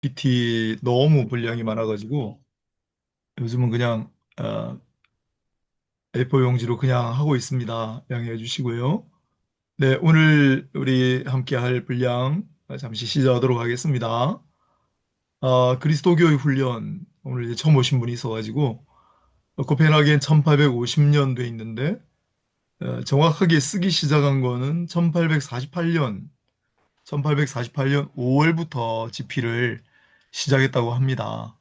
PT 너무 분량이 많아가지고 요즘은 그냥 A4 용지로 그냥 하고 있습니다. 양해해 주시고요. 네, 오늘 우리 함께 할 분량 잠시 시작하도록 하겠습니다. 그리스도교의 훈련 오늘 이제 처음 오신 분이 있어가지고 코펜하겐 1850년도에 있는데 정확하게 쓰기 시작한 거는 1848년 5월부터 집필을 시작했다고 합니다.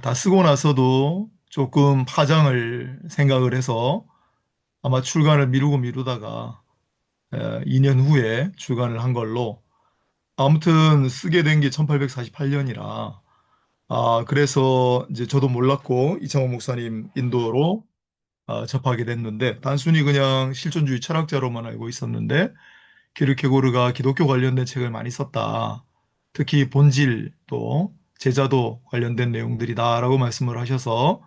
다 쓰고 나서도 조금 파장을 생각을 해서 아마 출간을 미루고 미루다가 2년 후에 출간을 한 걸로 아무튼 쓰게 된 게 1848년이라 그래서 이제 저도 몰랐고 이창호 목사님 인도로 접하게 됐는데 단순히 그냥 실존주의 철학자로만 알고 있었는데 키르케고르가 기독교 관련된 책을 많이 썼다. 특히 본질 또 제자도 관련된 내용들이다라고 말씀을 하셔서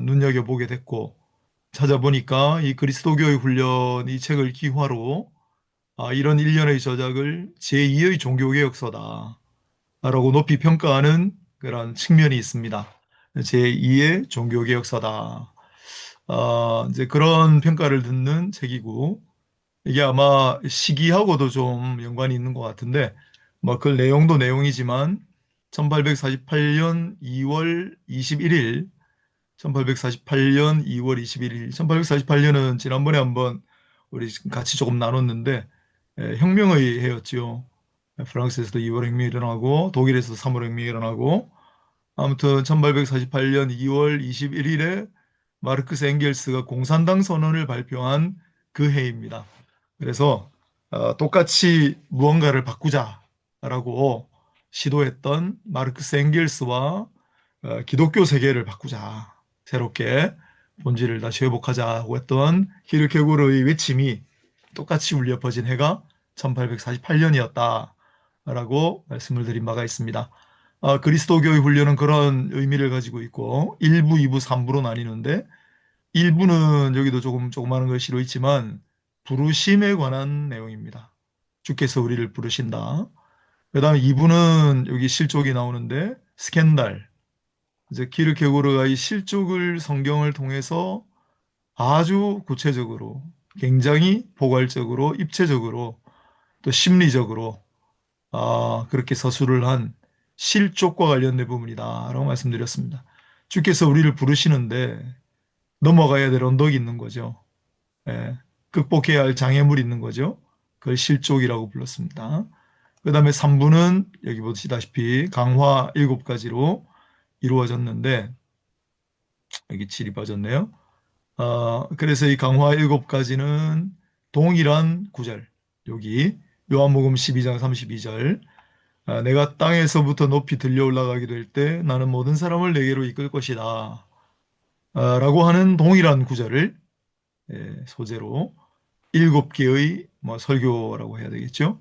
눈여겨보게 됐고 찾아보니까 이 그리스도교의 훈련 이 책을 기화로 이런 일련의 저작을 제2의 종교개혁서다라고 높이 평가하는 그런 측면이 있습니다. 제2의 종교개혁서다. 이제 그런 평가를 듣는 책이고 이게 아마 시기하고도 좀 연관이 있는 것 같은데, 뭐 그 내용도 내용이지만 1848년 2월 21일, 1848년 2월 21일, 1848년은 지난번에 한번 우리 같이 조금 나눴는데 혁명의 해였죠. 프랑스에서도 2월 혁명이 일어나고 독일에서도 3월 혁명이 일어나고 아무튼 1848년 2월 21일에 마르크스 엥겔스가 공산당 선언을 발표한 그 해입니다. 그래서 똑같이 무언가를 바꾸자라고 시도했던 마르크스 엥겔스와 기독교 세계를 바꾸자, 새롭게 본질을 다시 회복하자고 했던 키르케고르의 외침이 똑같이 울려 퍼진 해가 1848년이었다라고 말씀을 드린 바가 있습니다. 그리스도교의 훈련은 그런 의미를 가지고 있고 1부, 2부, 3부로 나뉘는데 1부는 여기도 조그마한 글씨로 있지만 부르심에 관한 내용입니다. 주께서 우리를 부르신다. 그다음에 2부는 여기 실족이 나오는데 스캔들. 이제 키르케고르가 이 실족을 성경을 통해서 아주 구체적으로 굉장히 포괄적으로 입체적으로 또 심리적으로 그렇게 서술을 한 실족과 관련된 부분이다라고 말씀드렸습니다. 주께서 우리를 부르시는데 넘어가야 될 언덕이 있는 거죠. 예, 극복해야 할 장애물이 있는 거죠. 그걸 실족이라고 불렀습니다. 그 다음에 3부는 여기 보시다시피 강화 7가지로 이루어졌는데 여기 질이 빠졌네요. 그래서 이 강화 7가지는 동일한 구절 여기 요한복음 12장 32절 내가 땅에서부터 높이 들려 올라가게 될 때 나는 모든 사람을 내게로 이끌 것이다. 라고 하는 동일한 구절을 소재로 7개의 뭐 설교라고 해야 되겠죠.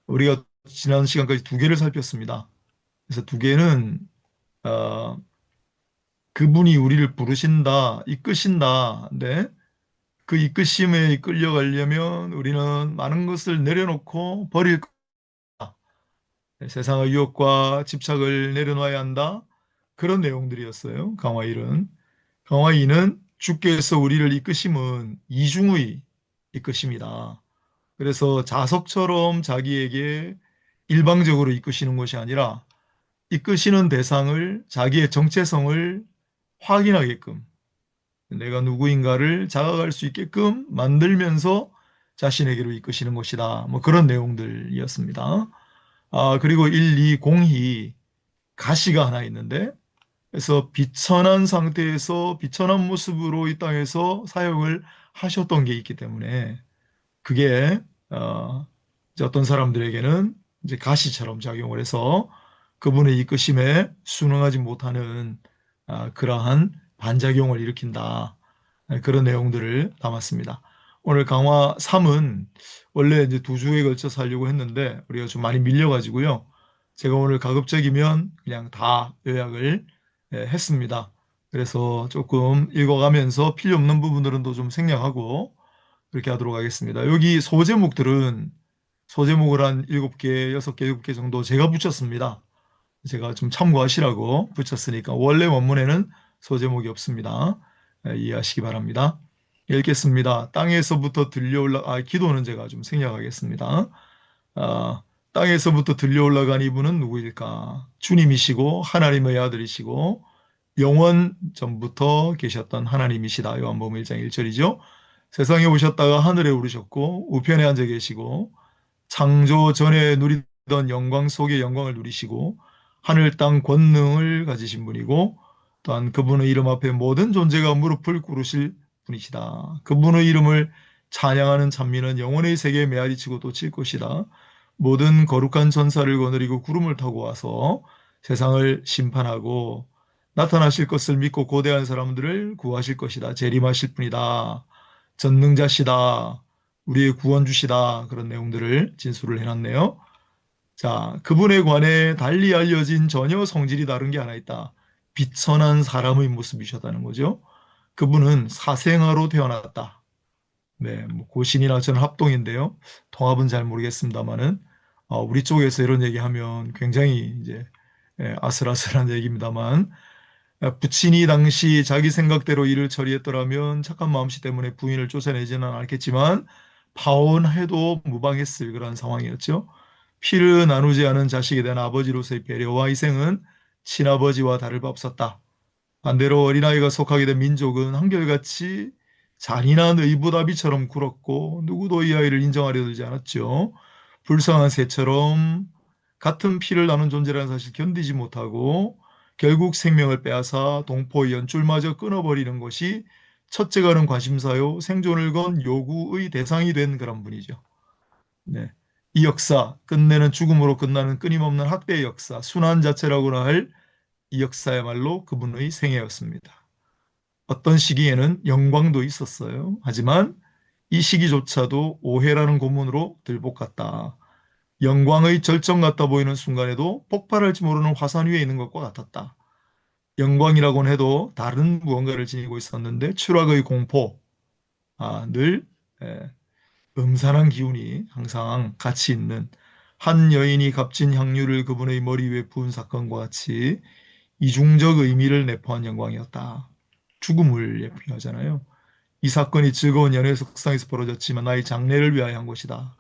우리가 지난 시간까지 2개를 살폈습니다. 그래서 2개는 어, 그분이 우리를 부르신다, 이끄신다. 근데 그 이끄심에 끌려가려면 우리는 많은 것을 내려놓고 버릴 거다. 세상의 유혹과 집착을 내려놔야 한다. 그런 내용들이었어요. 강화 1은. 강화 2는 주께서 우리를 이끄심은 이중의 이끄심이다. 그래서 자석처럼 자기에게 일방적으로 이끄시는 것이 아니라 이끄시는 대상을 자기의 정체성을 확인하게끔 내가 누구인가를 자각할 수 있게끔 만들면서 자신에게로 이끄시는 것이다. 뭐 그런 내용들이었습니다. 그리고 1, 2, 공히 가시가 하나 있는데 그래서 비천한 상태에서 비천한 모습으로 이 땅에서 사역을 하셨던 게 있기 때문에 그게 이제 어떤 사람들에게는 이제 가시처럼 작용을 해서 그분의 이끄심에 순응하지 못하는 그러한 반작용을 일으킨다. 그런 내용들을 담았습니다. 오늘 강화 3은 원래 이제 2주에 걸쳐서 하려고 했는데 우리가 좀 많이 밀려가지고요. 제가 오늘 가급적이면 그냥 다 요약을 했습니다. 그래서 조금 읽어가면서 필요 없는 부분들은 또 좀 생략하고 그렇게 하도록 하겠습니다. 여기 소제목들은 소제목을 한 7개, 6개, 7개 정도 제가 붙였습니다. 제가 좀 참고하시라고 붙였으니까 원래 원문에는 소제목이 없습니다. 이해하시기 바랍니다. 읽겠습니다. 땅에서부터 들려올라, 기도는 제가 좀 생략하겠습니다. 아, 땅에서부터 들려올라간 이분은 누구일까? 주님이시고 하나님의 아들이시고 영원 전부터 계셨던 하나님이시다. 요한복음 1장 1절이죠. 세상에 오셨다가 하늘에 오르셨고 우편에 앉아 계시고 창조 전에 누리던 영광 속의 영광을 누리시고 하늘 땅 권능을 가지신 분이고 또한 그분의 이름 앞에 모든 존재가 무릎을 꿇으실 분이시다. 그분의 이름을 찬양하는 찬미는 영원의 세계에 메아리치고 또 칠 것이다. 모든 거룩한 전사를 거느리고 구름을 타고 와서 세상을 심판하고 나타나실 것을 믿고 고대한 사람들을 구하실 것이다. 재림하실 분이다. 전능자시다. 우리의 구원주시다. 그런 내용들을 진술을 해놨네요. 자, 그분에 관해 달리 알려진 전혀 성질이 다른 게 하나 있다. 비천한 사람의 모습이셨다는 거죠. 그분은 사생아로 태어났다. 네, 뭐 고신이나 저는 합동인데요. 통합은 잘 모르겠습니다만은 우리 쪽에서 이런 얘기하면 굉장히 이제 아슬아슬한 얘기입니다만 부친이 당시 자기 생각대로 일을 처리했더라면 착한 마음씨 때문에 부인을 쫓아내지는 않겠지만 파혼해도 무방했을 그런 상황이었죠. 피를 나누지 않은 자식에 대한 아버지로서의 배려와 희생은 친아버지와 다를 바 없었다. 반대로 어린아이가 속하게 된 민족은 한결같이 잔인한 의붓아비처럼 굴었고 누구도 이 아이를 인정하려 들지 않았죠. 불쌍한 새처럼 같은 피를 나눈 존재라는 사실 견디지 못하고 결국 생명을 빼앗아 동포의 연줄마저 끊어버리는 것이 첫째가는 관심사요 생존을 건 요구의 대상이 된 그런 분이죠. 네. 이 역사, 끝내는 죽음으로 끝나는 끊임없는 학대의 역사, 순환 자체라고나 할 이 역사야말로 그분의 생애였습니다. 어떤 시기에는 영광도 있었어요. 하지만 이 시기조차도 오해라는 고문으로 들볶았다. 영광의 절정 같아 보이는 순간에도 폭발할지 모르는 화산 위에 있는 것과 같았다. 영광이라고는 해도 다른 무언가를 지니고 있었는데 추락의 공포, 늘 음산한 기운이 항상 같이 있는 한 여인이 값진 향유를 그분의 머리 위에 부은 사건과 같이 이중적 의미를 내포한 영광이었다. 죽음을 예표하잖아요. 이 사건이 즐거운 연애 속상에서 벌어졌지만 나의 장래를 위하여 한 것이다.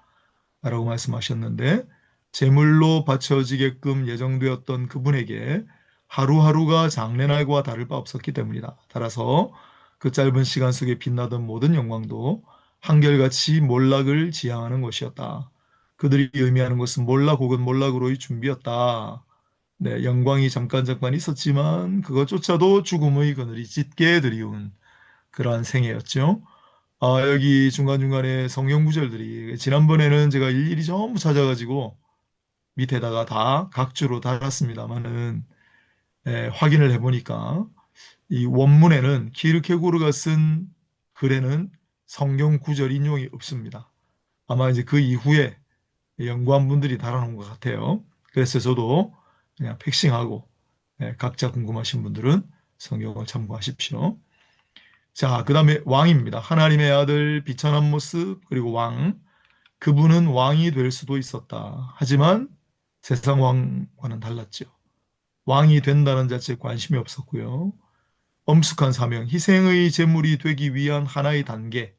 라고 말씀하셨는데 제물로 바쳐지게끔 예정되었던 그분에게 하루하루가 장래날과 다를 바 없었기 때문이다. 따라서 그 짧은 시간 속에 빛나던 모든 영광도 한결같이 몰락을 지향하는 것이었다. 그들이 의미하는 것은 몰락 혹은 몰락으로의 준비였다. 네, 영광이 잠깐 있었지만 그것조차도 죽음의 그늘이 짙게 드리운 그러한 생애였죠. 여기 중간중간에 성경 구절들이 지난번에는 제가 일일이 전부 찾아가지고 밑에다가 다 각주로 달았습니다만은 확인을 해보니까 이 원문에는 키르케고르가 쓴 글에는 성경 구절 인용이 없습니다. 아마 이제 그 이후에 연구한 분들이 달아놓은 것 같아요. 그래서 저도 그냥 픽싱하고 각자 궁금하신 분들은 성경을 참고하십시오. 자, 그 다음에 왕입니다. 하나님의 아들 비천한 모습 그리고 왕. 그분은 왕이 될 수도 있었다. 하지만 세상 왕과는 달랐죠. 왕이 된다는 자체에 관심이 없었고요. 엄숙한 사명, 희생의 제물이 되기 위한 하나의 단계.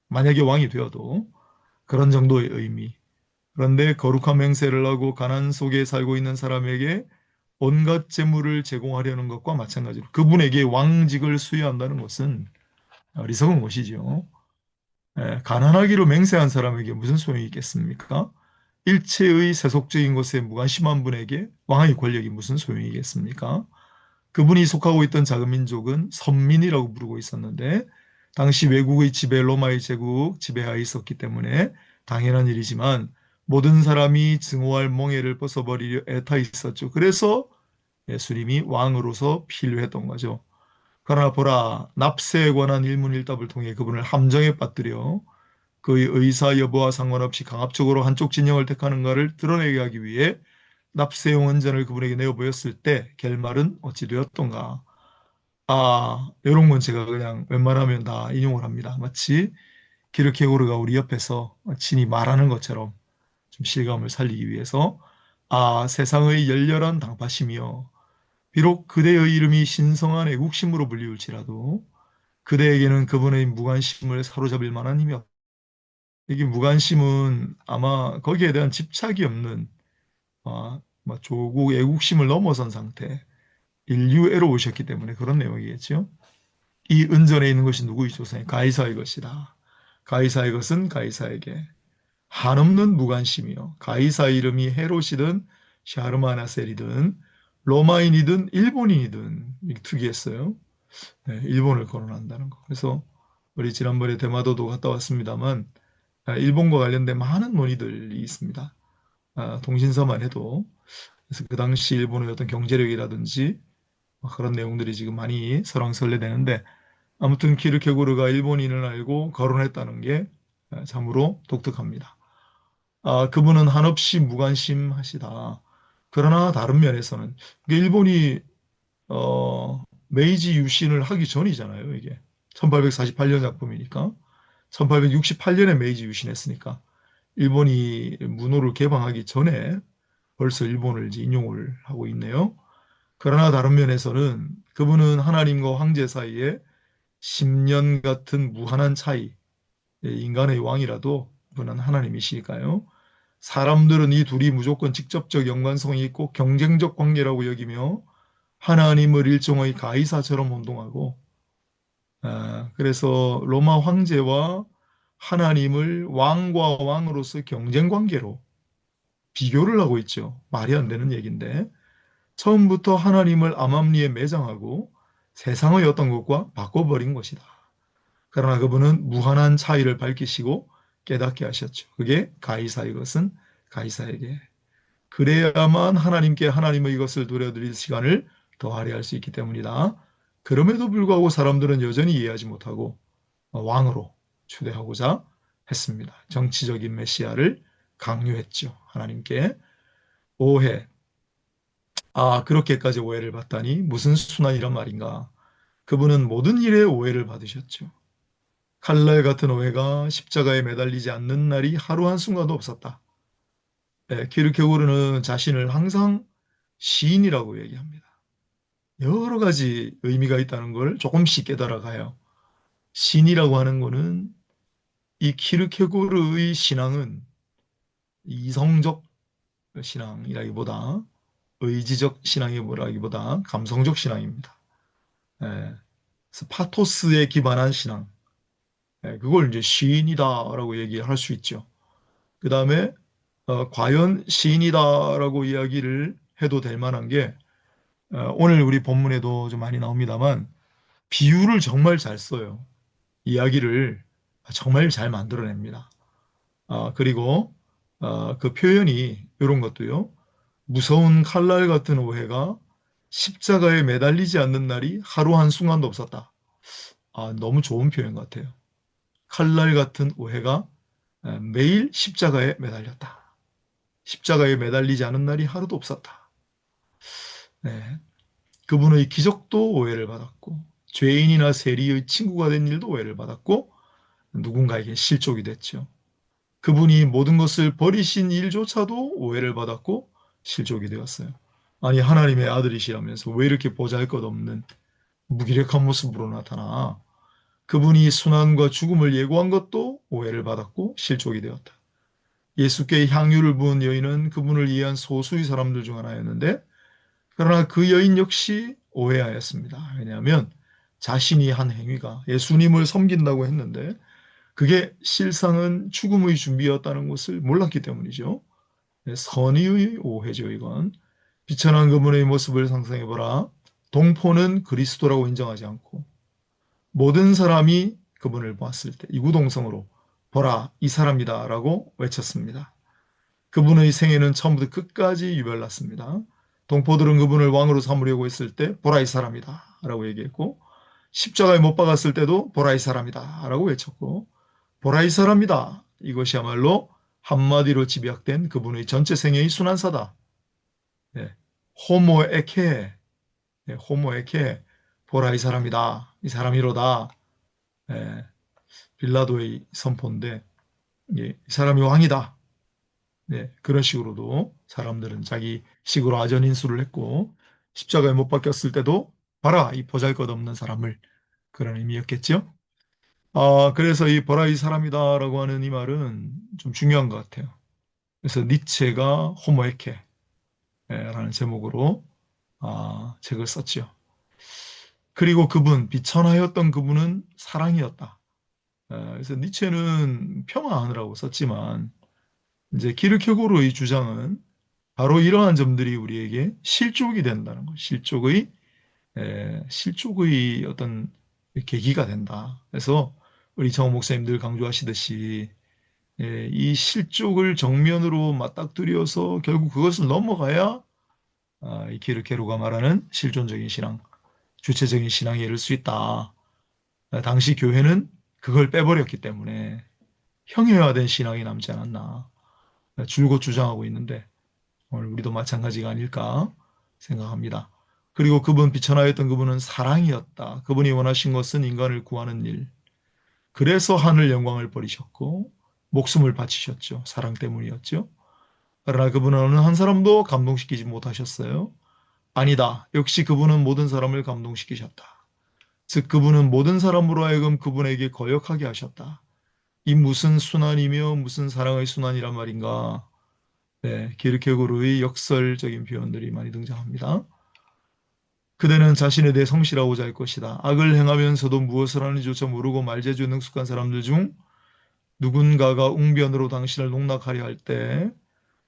만약에 왕이 되어도 그런 정도의 의미. 그런데 거룩한 맹세를 하고 가난 속에 살고 있는 사람에게 온갖 재물을 제공하려는 것과 마찬가지로 그분에게 왕직을 수여한다는 것은 어리석은 것이죠. 가난하기로 맹세한 사람에게 무슨 소용이 있겠습니까? 일체의 세속적인 것에 무관심한 분에게 왕의 권력이 무슨 소용이겠습니까? 그분이 속하고 있던 작은 민족은 선민이라고 부르고 있었는데 당시 외국의 지배, 로마의 제국 지배하에 있었기 때문에 당연한 일이지만 모든 사람이 증오할 멍에를 벗어버리려 애타 있었죠. 그래서 예수님이 왕으로서 필요했던 거죠. 그러나 보라, 납세에 관한 일문일답을 통해 그분을 함정에 빠뜨려 그의 의사 여부와 상관없이 강압적으로 한쪽 진영을 택하는가를 드러내게 하기 위해 납세용 원전을 그분에게 내어 보였을 때 결말은 어찌 되었던가. 이런 건 제가 그냥 웬만하면 다 인용을 합니다. 마치 기르케고르가 우리 옆에서 친히 말하는 것처럼 좀 실감을 살리기 위해서 세상의 열렬한 당파심이여, 비록 그대의 이름이 신성한 애국심으로 불리울지라도 그대에게는 그분의 무관심을 사로잡을 만한 힘이 없다. 이게 무관심은 아마 거기에 대한 집착이 없는 조국 애국심을 넘어선 상태, 인류애로 오셨기 때문에 그런 내용이겠죠. 이 은전에 있는 것이 누구의 조상이 가이사의 것이다. 가이사의 것은 가이사에게, 한없는 무관심이요, 가이사 이름이 헤롯이든 샤르마나셀이든 로마인이든 일본인이든, 이게 특이했어요. 네, 일본을 거론한다는 거. 그래서 우리 지난번에 대마도도 갔다 왔습니다만 일본과 관련된 많은 논의들이 있습니다. 동신서만 해도. 그래서 그 당시 일본의 어떤 경제력이라든지 그런 내용들이 지금 많이 설왕설래되는데, 아무튼 키르케고르가 일본인을 알고 거론했다는 게 참으로 독특합니다. 그분은 한없이 무관심하시다. 그러나 다른 면에서는 일본이 메이지 유신을 하기 전이잖아요, 이게. 1848년 작품이니까. 1868년에 메이지 유신했으니까 일본이 문호를 개방하기 전에 벌써 일본을 이제 인용을 하고 있네요. 그러나 다른 면에서는 그분은 하나님과 황제 사이에 10년 같은 무한한 차이, 인간의 왕이라도 그분은 하나님이시니까요. 사람들은 이 둘이 무조건 직접적 연관성이 있고 경쟁적 관계라고 여기며 하나님을 일종의 가이사처럼 혼동하고, 그래서 로마 황제와 하나님을 왕과 왕으로서 경쟁 관계로 비교를 하고 있죠. 말이 안 되는 얘기인데, 처음부터 하나님을 암암리에 매장하고 세상의 어떤 것과 바꿔버린 것이다. 그러나 그분은 무한한 차이를 밝히시고 깨닫게 하셨죠. 그게 가이사의 것은 가이사에게. 그래야만 하나님께 하나님의 이것을 돌려드릴 시간을 더 할애할 수 있기 때문이다. 그럼에도 불구하고 사람들은 여전히 이해하지 못하고 왕으로 추대하고자 했습니다. 정치적인 메시아를 강요했죠. 하나님께. 오해. 그렇게까지 오해를 받다니 무슨 순환이란 말인가. 그분은 모든 일에 오해를 받으셨죠. 칼날 같은 오해가 십자가에 매달리지 않는 날이 하루 한순간도 없었다. 키르케고르는 자신을 항상 시인이라고 얘기합니다. 여러 가지 의미가 있다는 걸 조금씩 깨달아가요. 신이라고 하는 거는, 이 키르케고르의 신앙은 이성적 신앙이라기보다, 의지적 신앙이라기보다 감성적 신앙입니다. 예, 그래서 파토스에 기반한 신앙. 그걸 이제 시인이다라고 얘기할 수 있죠. 그 다음에 과연 시인이다라고 이야기를 해도 될 만한 게, 오늘 우리 본문에도 좀 많이 나옵니다만 비유를 정말 잘 써요. 이야기를 정말 잘 만들어냅니다. 그리고 그 표현이 이런 것도요. 무서운 칼날 같은 오해가 십자가에 매달리지 않는 날이 하루 한순간도 없었다. 너무 좋은 표현 같아요. 칼날 같은 오해가 매일 십자가에 매달렸다. 십자가에 매달리지 않은 날이 하루도 없었다. 네. 그분의 기적도 오해를 받았고, 죄인이나 세리의 친구가 된 일도 오해를 받았고, 누군가에게 실족이 됐죠. 그분이 모든 것을 버리신 일조차도 오해를 받았고 실족이 되었어요. 아니, 하나님의 아들이시라면서 왜 이렇게 보잘것없는 무기력한 모습으로 나타나. 그분이 순환과 죽음을 예고한 것도 오해를 받았고 실족이 되었다. 예수께 향유를 부은 여인은 그분을 이해한 소수의 사람들 중 하나였는데, 그러나 그 여인 역시 오해하였습니다. 왜냐하면 자신이 한 행위가 예수님을 섬긴다고 했는데 그게 실상은 죽음의 준비였다는 것을 몰랐기 때문이죠. 선의의 오해죠, 이건. 비천한 그분의 모습을 상상해보라. 동포는 그리스도라고 인정하지 않고 모든 사람이 그분을 보았을 때 이구동성으로 보라, 이 사람이다 라고 외쳤습니다. 그분의 생애는 처음부터 끝까지 유별났습니다. 동포들은 그분을 왕으로 삼으려고 했을 때 보라, 이 사람이다 라고 얘기했고, 십자가에 못 박았을 때도 보라, 이 사람이다 라고 외쳤고, 보라, 이 사람이다, 이것이야말로 한마디로 집약된 그분의 전체 생애의 순환사다. 네. 호모 에케, 네. 호모 에케, 보라, 이 사람이다, 이 사람이로다. 네. 빌라도의 선포인데, 이 사람이 왕이다. 네, 그런 식으로도 사람들은 자기 식으로 아전인수를 했고 십자가에 못 박혔을 때도 봐라 이 보잘것없는 사람을 그런 의미였겠죠. 그래서 이 보라 이 사람이다라고 하는 이 말은 좀 중요한 것 같아요. 그래서 니체가 호모에케라는 제목으로 책을 썼죠. 그리고 그분 비천하였던 그분은 사랑이었다. 그래서 니체는 평화하느라고 썼지만 이제 키르케고르의 주장은 바로 이러한 점들이 우리에게 실족이 된다는 것, 실족의 어떤 계기가 된다. 그래서 우리 정호 목사님들 강조하시듯이 이 실족을 정면으로 맞닥뜨려서 결국 그것을 넘어가야 이 키르케로가 말하는 실존적인 신앙, 주체적인 신앙에 이를 수 있다. 당시 교회는 그걸 빼버렸기 때문에 형해화된 신앙이 남지 않았나 줄곧 주장하고 있는데 오늘 우리도 마찬가지가 아닐까 생각합니다. 그리고 그분 비천하였던 그분은 사랑이었다. 그분이 원하신 것은 인간을 구하는 일. 그래서 하늘 영광을 버리셨고 목숨을 바치셨죠. 사랑 때문이었죠. 그러나 그분은 어느 한 사람도 감동시키지 못하셨어요. 아니다. 역시 그분은 모든 사람을 감동시키셨다. 즉 그분은 모든 사람으로 하여금 그분에게 거역하게 하셨다. 이 무슨 순환이며 무슨 사랑의 순환이란 말인가. 네, 기르케고르의 역설적인 표현들이 많이 등장합니다. 그대는 자신에 대해 성실하고자 할 것이다. 악을 행하면서도 무엇을 하는지조차 모르고 말재주에 능숙한 사람들 중 누군가가 웅변으로 당신을 농락하려 할 때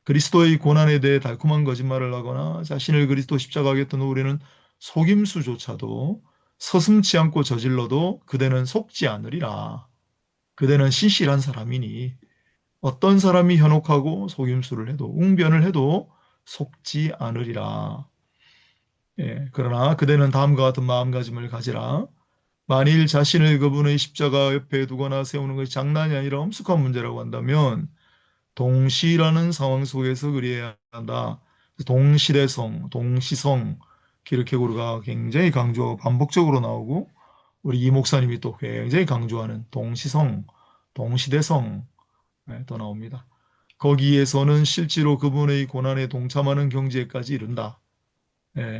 그리스도의 고난에 대해 달콤한 거짓말을 하거나 자신을 그리스도 십자가하겠다는 우리는 속임수조차도 서슴지 않고 저질러도 그대는 속지 않으리라. 그대는 신실한 사람이니 어떤 사람이 현혹하고 속임수를 해도 웅변을 해도 속지 않으리라. 그러나 그대는 다음과 같은 마음가짐을 가지라. 만일 자신을 그분의 십자가 옆에 두거나 세우는 것이 장난이 아니라 엄숙한 문제라고 한다면 동시라는 상황 속에서 그리해야 한다. 동시대성, 동시성, 키르케고르가 굉장히 강조하고 반복적으로 나오고 우리 이 목사님이 또 굉장히 강조하는 동시성, 동시대성 또 나옵니다. 거기에서는 실제로 그분의 고난에 동참하는 경지에까지 이른다.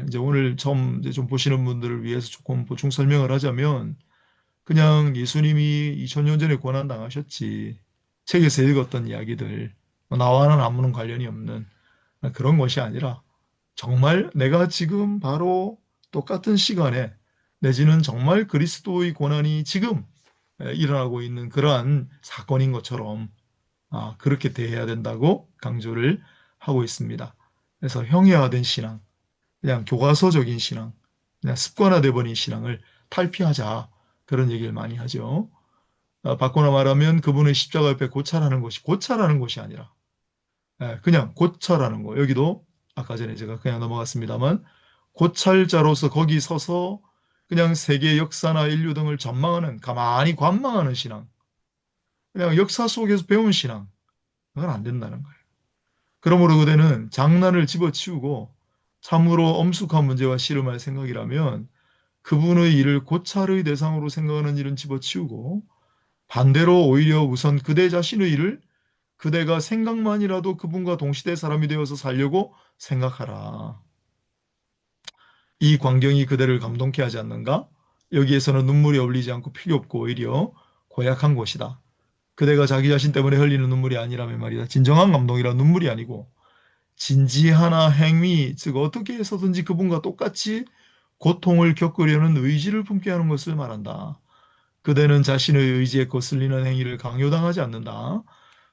이제 오늘 처음 이제 좀 보시는 분들을 위해서 조금 보충 설명을 하자면 그냥 예수님이 2000년 전에 고난 당하셨지. 책에서 읽었던 이야기들, 나와는 아무런 관련이 없는 그런 것이 아니라 정말 내가 지금 바로 똑같은 시간에 내지는 정말 그리스도의 고난이 지금 일어나고 있는 그러한 사건인 것처럼 그렇게 대해야 된다고 강조를 하고 있습니다. 그래서 형해화된 신앙, 그냥 교과서적인 신앙, 그냥 습관화돼 버린 신앙을 탈피하자 그런 얘기를 많이 하죠. 바꾸나 말하면 그분의 십자가 옆에 고찰하는 것이 아니라 그냥 고찰하는 거. 여기도 아까 전에 제가 그냥 넘어갔습니다만 고찰자로서 거기 서서 그냥 세계 역사나 인류 등을 전망하는 가만히 관망하는 신앙. 그냥 역사 속에서 배운 신앙. 그건 안 된다는 거예요. 그러므로 그대는 장난을 집어치우고 참으로 엄숙한 문제와 씨름할 생각이라면 그분의 일을 고찰의 대상으로 생각하는 일은 집어치우고 반대로 오히려 우선 그대 자신의 일을 그대가 생각만이라도 그분과 동시대 사람이 되어서 살려고 생각하라. 이 광경이 그대를 감동케 하지 않는가? 여기에서는 눈물이 흘리지 않고 필요 없고 오히려 고약한 것이다. 그대가 자기 자신 때문에 흘리는 눈물이 아니라면 말이다. 진정한 감동이라 눈물이 아니고 진지하나 행위, 즉 어떻게 해서든지 그분과 똑같이 고통을 겪으려는 의지를 품게 하는 것을 말한다. 그대는 자신의 의지에 거슬리는 행위를 강요당하지 않는다.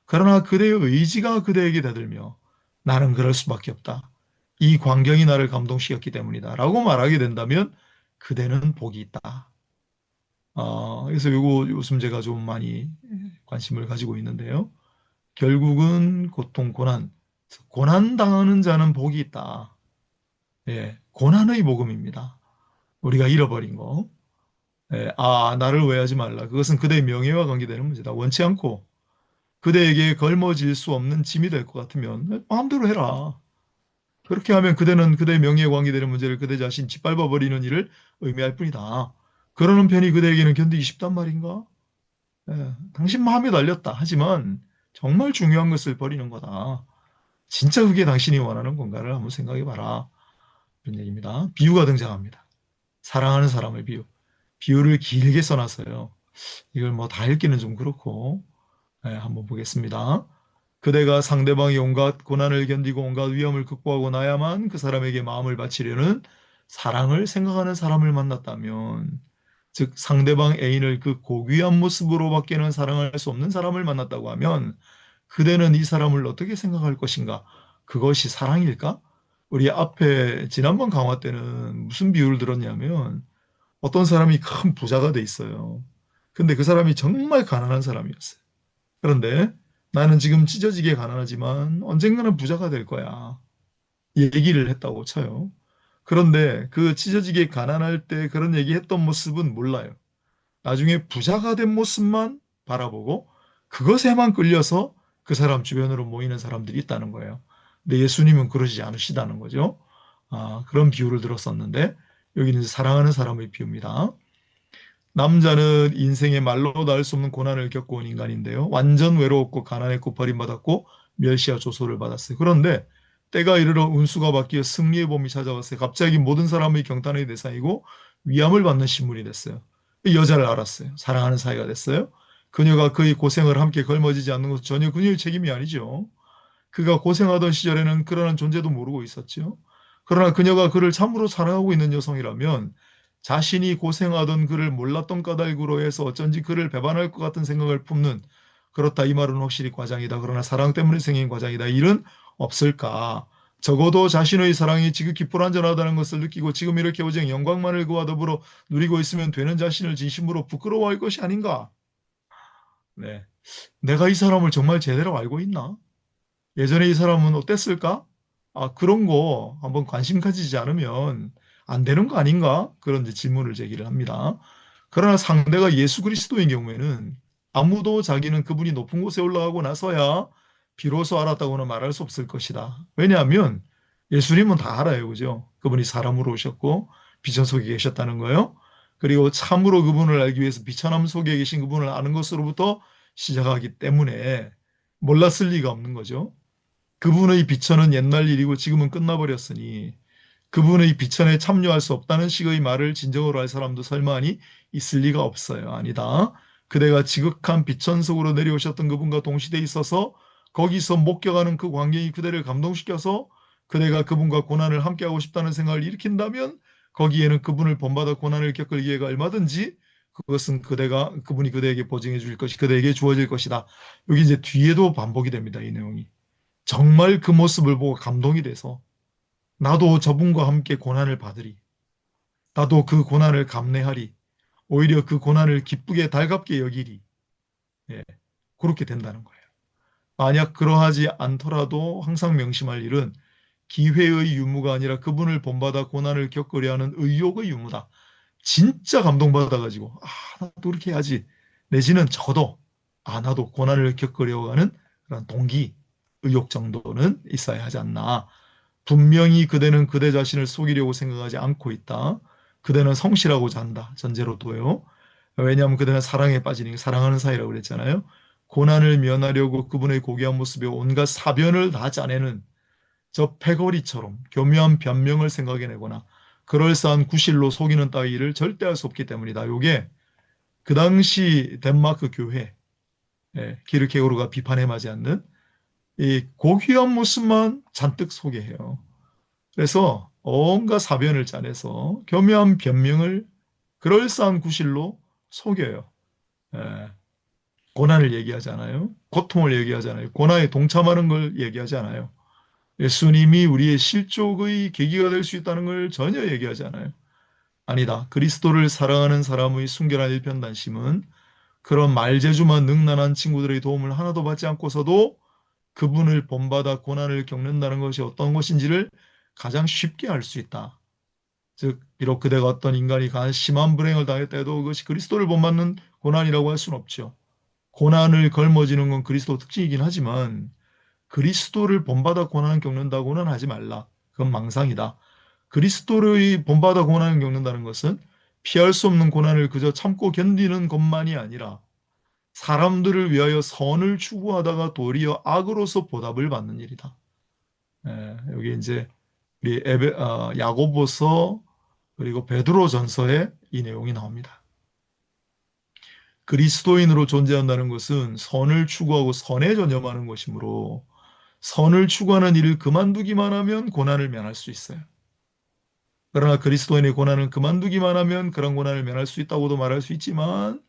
그러나 그대의 의지가 그대에게 대들며 나는 그럴 수밖에 없다. 이 광경이 나를 감동시켰기 때문이다. 라고 말하게 된다면 그대는 복이 있다. 그래서 요즘 제가 좀 많이 관심을 가지고 있는데요. 결국은 고통, 고난 당하는 자는 복이 있다. 고난의 복음입니다. 우리가 잃어버린 거. 나를 오해하지 말라. 그것은 그대의 명예와 관계되는 문제다. 원치 않고 그대에게 걸머질 수 없는 짐이 될 것 같으면 마음대로 해라. 그렇게 하면 그대는 그대의 명예에 관계되는 문제를 그대 자신 짓밟아 버리는 일을 의미할 뿐이다. 그러는 편이 그대에게는 견디기 쉽단 말인가? 당신 마음에 달렸다. 하지만 정말 중요한 것을 버리는 거다. 진짜 그게 당신이 원하는 건가를 한번 생각해 봐라. 그런 얘기입니다. 비유가 등장합니다. 사랑하는 사람의 비유. 비유를 길게 써놨어요. 이걸 뭐 다 읽기는 좀 그렇고, 한번 보겠습니다. 그대가 상대방이 온갖 고난을 견디고 온갖 위험을 극복하고 나야만 그 사람에게 마음을 바치려는 사랑을 생각하는 사람을 만났다면, 즉 상대방 애인을 그 고귀한 모습으로밖에는 사랑할 수 없는 사람을 만났다고 하면 그대는 이 사람을 어떻게 생각할 것인가? 그것이 사랑일까? 우리 앞에 지난번 강화 때는 무슨 비유를 들었냐면 어떤 사람이 큰 부자가 돼 있어요. 근데 그 사람이 정말 가난한 사람이었어요. 그런데 나는 지금 찢어지게 가난하지만 언젠가는 부자가 될 거야. 얘기를 했다고 쳐요. 그런데 그 찢어지게 가난할 때 그런 얘기했던 모습은 몰라요. 나중에 부자가 된 모습만 바라보고 그것에만 끌려서 그 사람 주변으로 모이는 사람들이 있다는 거예요. 근데 예수님은 그러지 않으시다는 거죠. 그런 비유를 들었었는데 여기는 사랑하는 사람의 비유입니다. 남자는 인생의 말로 닿을 수 없는 고난을 겪어온 인간인데요. 완전 외로웠고 가난했고 버림받았고 멸시와 조소를 받았어요. 그런데 때가 이르러 운수가 바뀌어 승리의 봄이 찾아왔어요. 갑자기 모든 사람의 경탄의 대상이고 위암을 받는 신분이 됐어요. 이 여자를 알았어요. 사랑하는 사이가 됐어요. 그녀가 그의 고생을 함께 걸머지지 않는 것은 전혀 그녀의 책임이 아니죠. 그가 고생하던 시절에는 그러한 존재도 모르고 있었죠. 그러나 그녀가 그를 참으로 사랑하고 있는 여성이라면 자신이 고생하던 그를 몰랐던 까닭으로 해서 어쩐지 그를 배반할 것 같은 생각을 품는, 그렇다 이 말은 확실히 과장이다. 그러나 사랑 때문에 생긴 과장이다. 일은 없을까? 적어도 자신의 사랑이 지극히 불완전하다는 것을 느끼고 지금 이렇게 오직 영광만을 그와 더불어 누리고 있으면 되는 자신을 진심으로 부끄러워할 것이 아닌가? 네. 내가 이 사람을 정말 제대로 알고 있나? 예전에 이 사람은 어땠을까? 그런 거 한번 관심 가지지 않으면 안 되는 거 아닌가? 그런 이제 질문을 제기를 합니다. 그러나 상대가 예수 그리스도인 경우에는 아무도 자기는 그분이 높은 곳에 올라가고 나서야 비로소 알았다고는 말할 수 없을 것이다. 왜냐하면 예수님은 다 알아요. 그죠? 그분이 사람으로 오셨고 비천 속에 계셨다는 거예요. 그리고 참으로 그분을 알기 위해서 비천함 속에 계신 그분을 아는 것으로부터 시작하기 때문에 몰랐을 리가 없는 거죠. 그분의 비천은 옛날 일이고 지금은 끝나버렸으니 그분의 비천에 참여할 수 없다는 식의 말을 진정으로 할 사람도 설마하니 있을 리가 없어요. 아니다. 그대가 지극한 비천 속으로 내려오셨던 그분과 동시대에 있어서 거기서 목격하는 그 광경이 그대를 감동시켜서 그대가 그분과 고난을 함께하고 싶다는 생각을 일으킨다면 거기에는 그분을 본받아 고난을 겪을 기회가 얼마든지 그것은 그분이 그대에게 보증해 줄 것이 그대에게 주어질 것이다. 여기 이제 뒤에도 반복이 됩니다. 이 내용이. 정말 그 모습을 보고 감동이 돼서 나도 저분과 함께 고난을 받으리. 나도 그 고난을 감내하리. 오히려 그 고난을 기쁘게 달갑게 여기리. 예, 그렇게 된다는 거예요. 만약 그러하지 않더라도 항상 명심할 일은 기회의 유무가 아니라 그분을 본받아 고난을 겪으려 하는 의욕의 유무다. 진짜 감동받아가지고 나도 그렇게 해야지. 내지는 저도 나도 고난을 겪으려고 하는 그런 동기, 의욕 정도는 있어야 하지 않나. 분명히 그대는 그대 자신을 속이려고 생각하지 않고 있다. 그대는 성실하고자 한다. 전제로 둬요. 왜냐하면 그대는 사랑에 빠지니 사랑하는 사이라고 그랬잖아요. 고난을 면하려고 그분의 고귀한 모습에 온갖 사변을 다 짜내는 저 패거리처럼 교묘한 변명을 생각해내거나 그럴싸한 구실로 속이는 따위를 절대 할 수 없기 때문이다. 요게 그 당시 덴마크 교회 기르케고르가 비판에 맞지 않는 이 고귀한 모습만 잔뜩 소개해요. 그래서 온갖 사변을 짜내서 교묘한 변명을 그럴싸한 구실로 속여요. 예, 고난을 얘기하지 않아요. 고통을 얘기하지 않아요. 고난에 동참하는 걸 얘기하지 않아요. 예수님이 우리의 실족의 계기가 될 수 있다는 걸 전혀 얘기하지 않아요. 아니다. 그리스도를 사랑하는 사람의 순결한 일편단심은 그런 말재주만 능란한 친구들의 도움을 하나도 받지 않고서도 그분을 본받아 고난을 겪는다는 것이 어떤 것인지를 가장 쉽게 알 수 있다. 즉 비록 그대가 어떤 인간이 심한 불행을 당했다 해도 그것이 그리스도를 본받는 고난이라고 할 수는 없죠. 고난을 걸머지는 건 그리스도 특징이긴 하지만 그리스도를 본받아 고난을 겪는다고는 하지 말라. 그건 망상이다. 그리스도를 본받아 고난을 겪는다는 것은 피할 수 없는 고난을 그저 참고 견디는 것만이 아니라 사람들을 위하여 선을 추구하다가 도리어 악으로서 보답을 받는 일이다. 여기 이제 우리 야고보서 그리고 베드로전서에 이 내용이 나옵니다. 그리스도인으로 존재한다는 것은 선을 추구하고 선에 전념하는 것이므로 선을 추구하는 일을 그만두기만 하면 고난을 면할 수 있어요. 그러나 그리스도인의 고난은 그만두기만 하면 그런 고난을 면할 수 있다고도 말할 수 있지만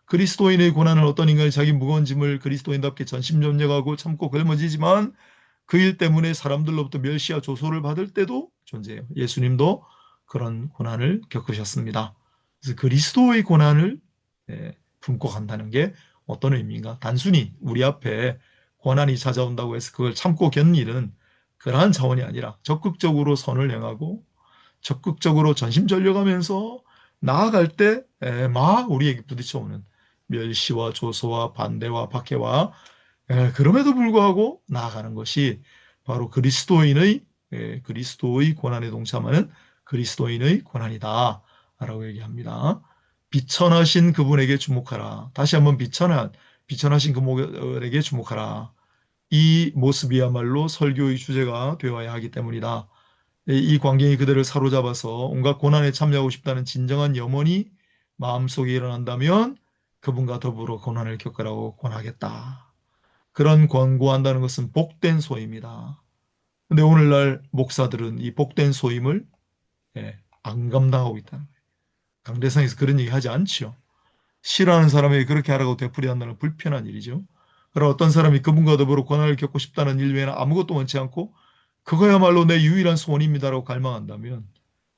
그리스도인의 고난은 어떤 인간이 자기 무거운 짐을 그리스도인답게 전심전력하고 참고 짊어지지만 그 일 때문에 사람들로부터 멸시와 조소를 받을 때도 존재해요. 예수님도 그런 고난을 겪으셨습니다. 그래서 그리스도의 고난을 품고 간다는 게 어떤 의미인가? 단순히 우리 앞에 고난이 찾아온다고 해서 그걸 참고 견디는 그러한 차원이 아니라 적극적으로 선을 행하고 적극적으로 전심전력하면서 나아갈 때 막 우리에게 부딪혀오는 멸시와 조소와 반대와 박해와 그럼에도 불구하고 나아가는 것이 바로 그리스도의 고난에 동참하는 그리스도인의 고난이다라고 얘기합니다. 비천하신 그분에게 주목하라. 다시 한번 비천하신 그분에게 주목하라. 이 모습이야말로 설교의 주제가 되어야 하기 때문이다. 이 광경이 그들을 사로잡아서 온갖 고난에 참여하고 싶다는 진정한 염원이 마음속에 일어난다면 그분과 더불어 고난을 겪으라고 권하겠다. 그런 권고한다는 것은 복된 소임이다. 근데 오늘날 목사들은 이 복된 소임을 안 감당하고 있다는 거예요. 강대상에서 그런 얘기 하지 않죠. 싫어하는 사람에게 그렇게 하라고 되풀이한다는 불편한 일이죠. 그러나 어떤 사람이 그분과 더불어 고난을 겪고 싶다는 일 외에는 아무것도 원치 않고 그거야말로 내 유일한 소원입니다라고 갈망한다면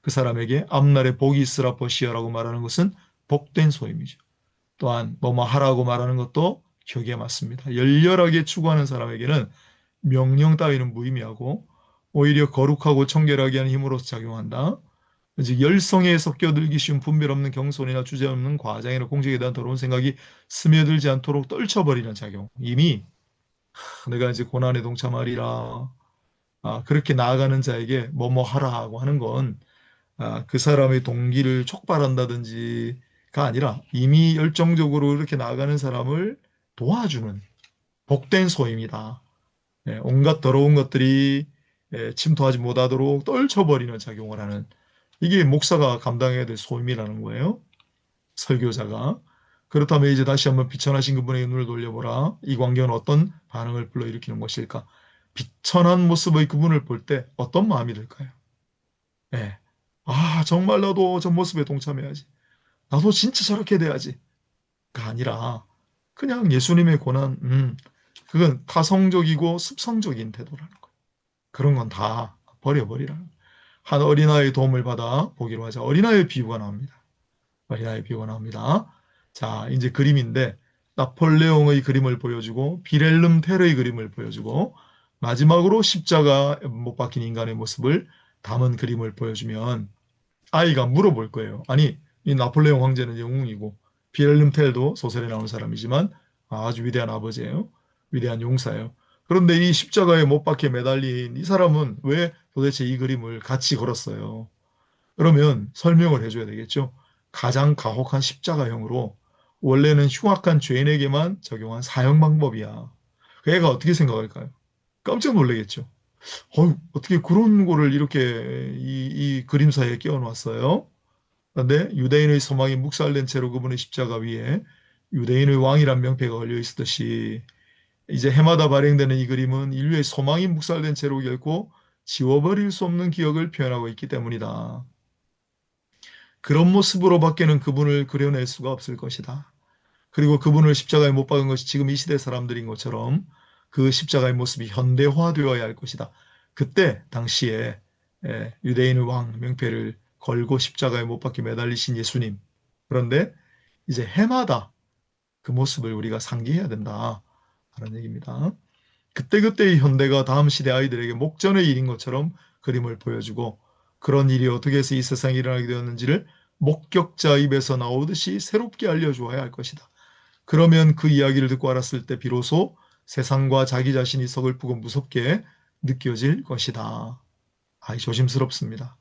그 사람에게 앞날에 복이 있으라 보시오라고 말하는 것은 복된 소임이죠. 또한 뭐뭐 하라고 말하는 것도 격에 맞습니다. 열렬하게 추구하는 사람에게는 명령 따위는 무의미하고 오히려 거룩하고 청결하게 하는 힘으로서 작용한다. 즉 열성에 섞여들기 쉬운 분별 없는 경솔이나 주제 없는 과장이나 공직에 대한 더러운 생각이 스며들지 않도록 떨쳐버리는 작용. 이미 내가 이제 고난에 동참하리라. 그렇게 나아가는 자에게 뭐뭐 하라고 하는 건 그 사람의 동기를 촉발한다든지가 아니라 이미 열정적으로 이렇게 나아가는 사람을 도와주는 복된 소임이다. 온갖 더러운 것들이 침투하지 못하도록 떨쳐버리는 작용을 하는 이게 목사가 감당해야 될 소임이라는 거예요. 설교자가. 그렇다면 이제 다시 한번 비천하신 그분의 눈을 돌려보라. 이 광경은 어떤 반응을 불러일으키는 것일까? 비천한 모습의 그분을 볼 때 어떤 마음이 들까요? 예. 정말 나도 저 모습에 동참해야지. 나도 진짜 저렇게 돼야지. 가 아니라 그냥 예수님의 고난, 그건 타성적이고 습성적인 태도라는 거예요. 그런 건 다 버려버리라는 거예요. 한 어린아이의 도움을 받아 보기로 하자. 어린아이의 비유가 나옵니다. 어린아이의 비유가 나옵니다. 자, 이제 그림인데 나폴레옹의 그림을 보여주고 비렐름 텔의 그림을 보여주고 마지막으로 십자가 못 박힌 인간의 모습을 담은 그림을 보여주면 아이가 물어볼 거예요. 아니, 이 나폴레옹 황제는 영웅이고 비렐름 텔도 소설에 나온 사람이지만 아주 위대한 아버지예요. 위대한 용사예요. 그런데 이 십자가에 못 박혀 매달린 이 사람은 왜 도대체 이 그림을 같이 걸었어요? 그러면 설명을 해줘야 되겠죠. 가장 가혹한 십자가형으로 원래는 흉악한 죄인에게만 적용한 사형 방법이야. 그 애가 어떻게 생각할까요? 깜짝 놀라겠죠. 어떻게 그런 거를 이렇게 이 그림사에 끼워놨어요? 그런데 유대인의 소망이 묵살된 채로 그분의 십자가 위에 유대인의 왕이란 명패가 걸려 있었듯이 이제 해마다 발행되는 이 그림은 인류의 소망이 묵살된 채로 결코 지워버릴 수 없는 기억을 표현하고 있기 때문이다. 그런 모습으로 밖에는 그분을 그려낼 수가 없을 것이다. 그리고 그분을 십자가에 못 박은 것이 지금 이 시대 사람들인 것처럼 그 십자가의 모습이 현대화되어야 할 것이다. 그때 당시에 유대인의 왕 명패를 걸고 십자가에 못 박혀 매달리신 예수님. 그런데 이제 해마다 그 모습을 우리가 상기해야 된다. 하는 얘기입니다. 그때그때의 현대가 다음 시대 아이들에게 목전의 일인 것처럼 그림을 보여주고 그런 일이 어떻게 해서 이 세상에 일어나게 되었는지를 목격자 입에서 나오듯이 새롭게 알려주어야 할 것이다. 그러면 그 이야기를 듣고 알았을 때 비로소 세상과 자기 자신이 서글프고 무섭게 느껴질 것이다. 조심스럽습니다.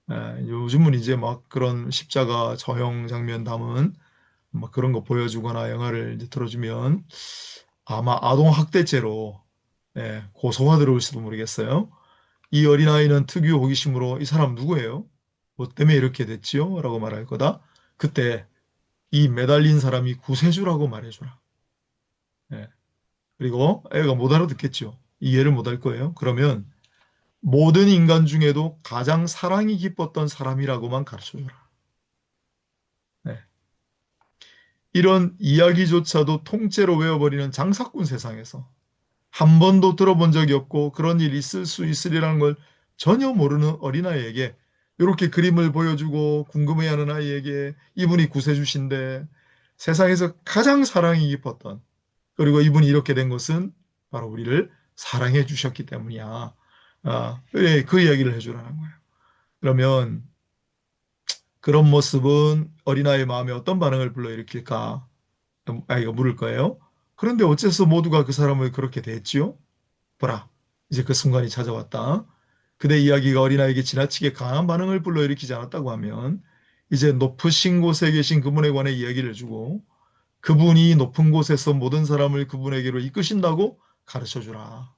요즘은 이제 막 그런 십자가 저형 장면 담은 막 그런 거 보여주거나 영화를 이제 틀어주면 아마 아동학대죄로 고소가 들어올지도 모르겠어요. 이 어린아이는 특유 호기심으로 이 사람 누구예요? 뭐 때문에 이렇게 됐지요? 라고 말할 거다. 그때 이 매달린 사람이 구세주라고 말해줘라. 예. 그리고 애가 못 알아듣겠죠. 이해를 못 할 거예요. 그러면 모든 인간 중에도 가장 사랑이 깊었던 사람이라고만 가르쳐줘라. 네. 이런 이야기조차도 통째로 외워버리는 장사꾼 세상에서 한 번도 들어본 적이 없고 그런 일이 있을 수 있으리라는 걸 전혀 모르는 어린아이에게 이렇게 그림을 보여주고 궁금해하는 아이에게 이분이 구세주신데 세상에서 가장 사랑이 깊었던, 그리고 이분이 이렇게 된 것은 바로 우리를 사랑해 주셨기 때문이야. 그 이야기를 해주라는 거예요. 그러면 그런 모습은 어린아이의 마음에 어떤 반응을 불러일으킬까? 아이가 물을 거예요. 그런데 어째서 모두가 그 사람을 그렇게 대했지요? 보라, 이제 그 순간이 찾아왔다. 그대 이야기가 어린아이에게 지나치게 강한 반응을 불러일으키지 않았다고 하면 이제 높으신 곳에 계신 그분에 관해 이야기를 해주고 그분이 높은 곳에서 모든 사람을 그분에게로 이끄신다고 가르쳐주라.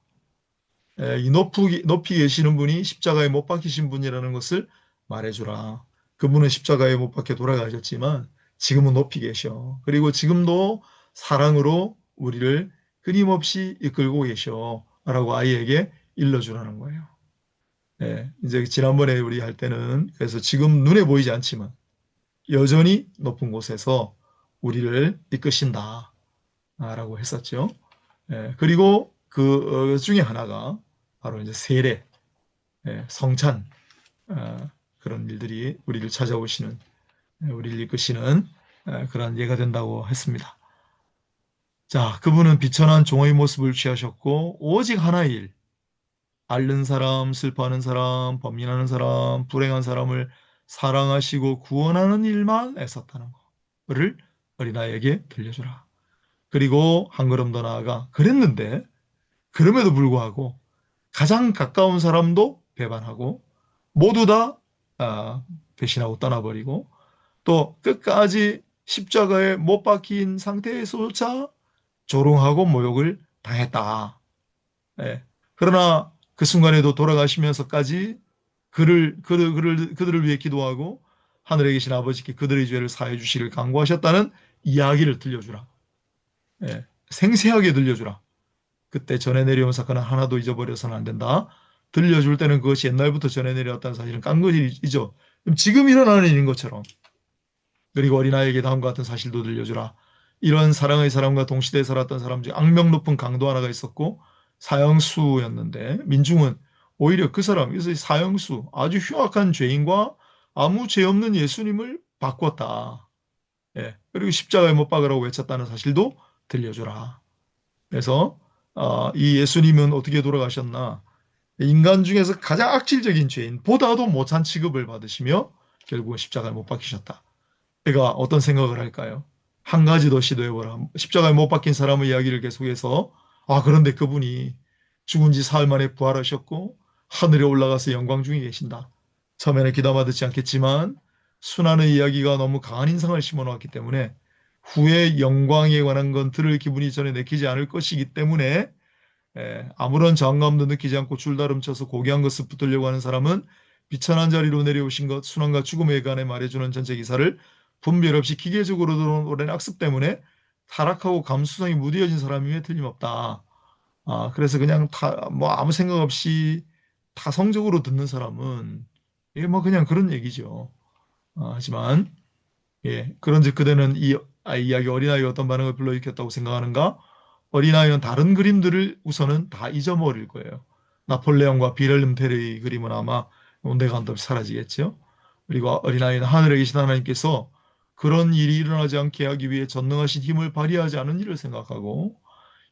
이 높이 계시는 분이 십자가에 못 박히신 분이라는 것을 말해주라. 그분은 십자가에 못 박혀 돌아가셨지만 지금은 높이 계셔. 그리고 지금도 사랑으로 우리를 끊임없이 이끌고 계셔. 라고 아이에게 일러주라는 거예요. 이제 지난번에 우리 할 때는 그래서 지금 눈에 보이지 않지만 여전히 높은 곳에서 우리를 이끄신다. 라고 했었죠. 그리고 그 중에 하나가 바로 이제 세례, 성찬, 그런 일들이 우리를 찾아오시는, 우리를 이끄시는 그런 예가 된다고 했습니다. 자, 그분은 비천한 종의 모습을 취하셨고 오직 하나의 일, 앓는 사람, 슬퍼하는 사람, 범민하는 사람, 불행한 사람을 사랑하시고 구원하는 일만 애썼다는 거를 어린아이에게 들려주라. 그리고 한 걸음 더 나아가 그랬는데 그럼에도 불구하고 가장 가까운 사람도 배반하고 모두 다 배신하고 떠나버리고 또 끝까지 십자가에 못 박힌 상태에서조차 조롱하고 모욕을 당했다. 예. 그러나 그 순간에도 돌아가시면서까지 그들을 위해 기도하고 하늘에 계신 아버지께 그들의 죄를 사해 주시를 간구하셨다는 이야기를 들려주라. 생생하게 들려주라. 그때 전해 내려온 사건은 하나도 잊어버려서는 안 된다. 들려줄 때는 그것이 옛날부터 전해 내려왔다는 사실은 깡그리죠. 지금 일어나는 일인 것처럼. 그리고 어린아이에게 다음과 같은 사실도 들려주라. 이런 사랑의 사람과 동시대에 살았던 사람 중 악명 높은 강도 하나가 있었고 사형수였는데 민중은 오히려 그 사람, 그래서 사형수, 아주 흉악한 죄인과 아무 죄 없는 예수님을 바꿨다. 그리고 십자가에 못 박으라고 외쳤다는 사실도 들려주라. 그래서 이 예수님은 어떻게 돌아가셨나? 인간 중에서 가장 악질적인 죄인보다도 못한 취급을 받으시며 결국은 십자가에 못 박히셨다. 내가 어떤 생각을 할까요? 한 가지 더 시도해보라. 십자가에 못 박힌 사람의 이야기를 계속해서 그런데 그분이 죽은 지 사흘 만에 부활하셨고 하늘에 올라가서 영광 중에 계신다. 처음에는 귀담아 듣지 않겠지만 순환의 이야기가 너무 강한 인상을 심어놓았기 때문에 후에 영광에 관한 건 들을 기분이 전혀 내키지 않을 것이기 때문에 아무런 저항감도 느끼지 않고 줄다름쳐서 고귀한 것을 붙들려고 하는 사람은 비천한 자리로 내려오신 것, 순환과 죽음에 관해 말해주는 전체 기사를 분별 없이 기계적으로 들어온 오랜 학습 때문에 타락하고 감수성이 무뎌진 사람임에 틀림없다. 그래서 그냥 뭐 아무 생각 없이 타성적으로 듣는 사람은 이게 뭐 그냥 그런 얘기죠. 하지만 그런즉 그대는 이 이야기 어린아이가 어떤 반응을 불러일으켰다고 생각하는가? 어린아이는 다른 그림들을 우선은 다 잊어버릴 거예요. 나폴레옹과 비를름 테레의 그림은 아마 온데간도 없이 사라지겠죠. 그리고 어린아이는 하늘에 계신 하나님께서 그런 일이 일어나지 않게 하기 위해 전능하신 힘을 발휘하지 않은 일을 생각하고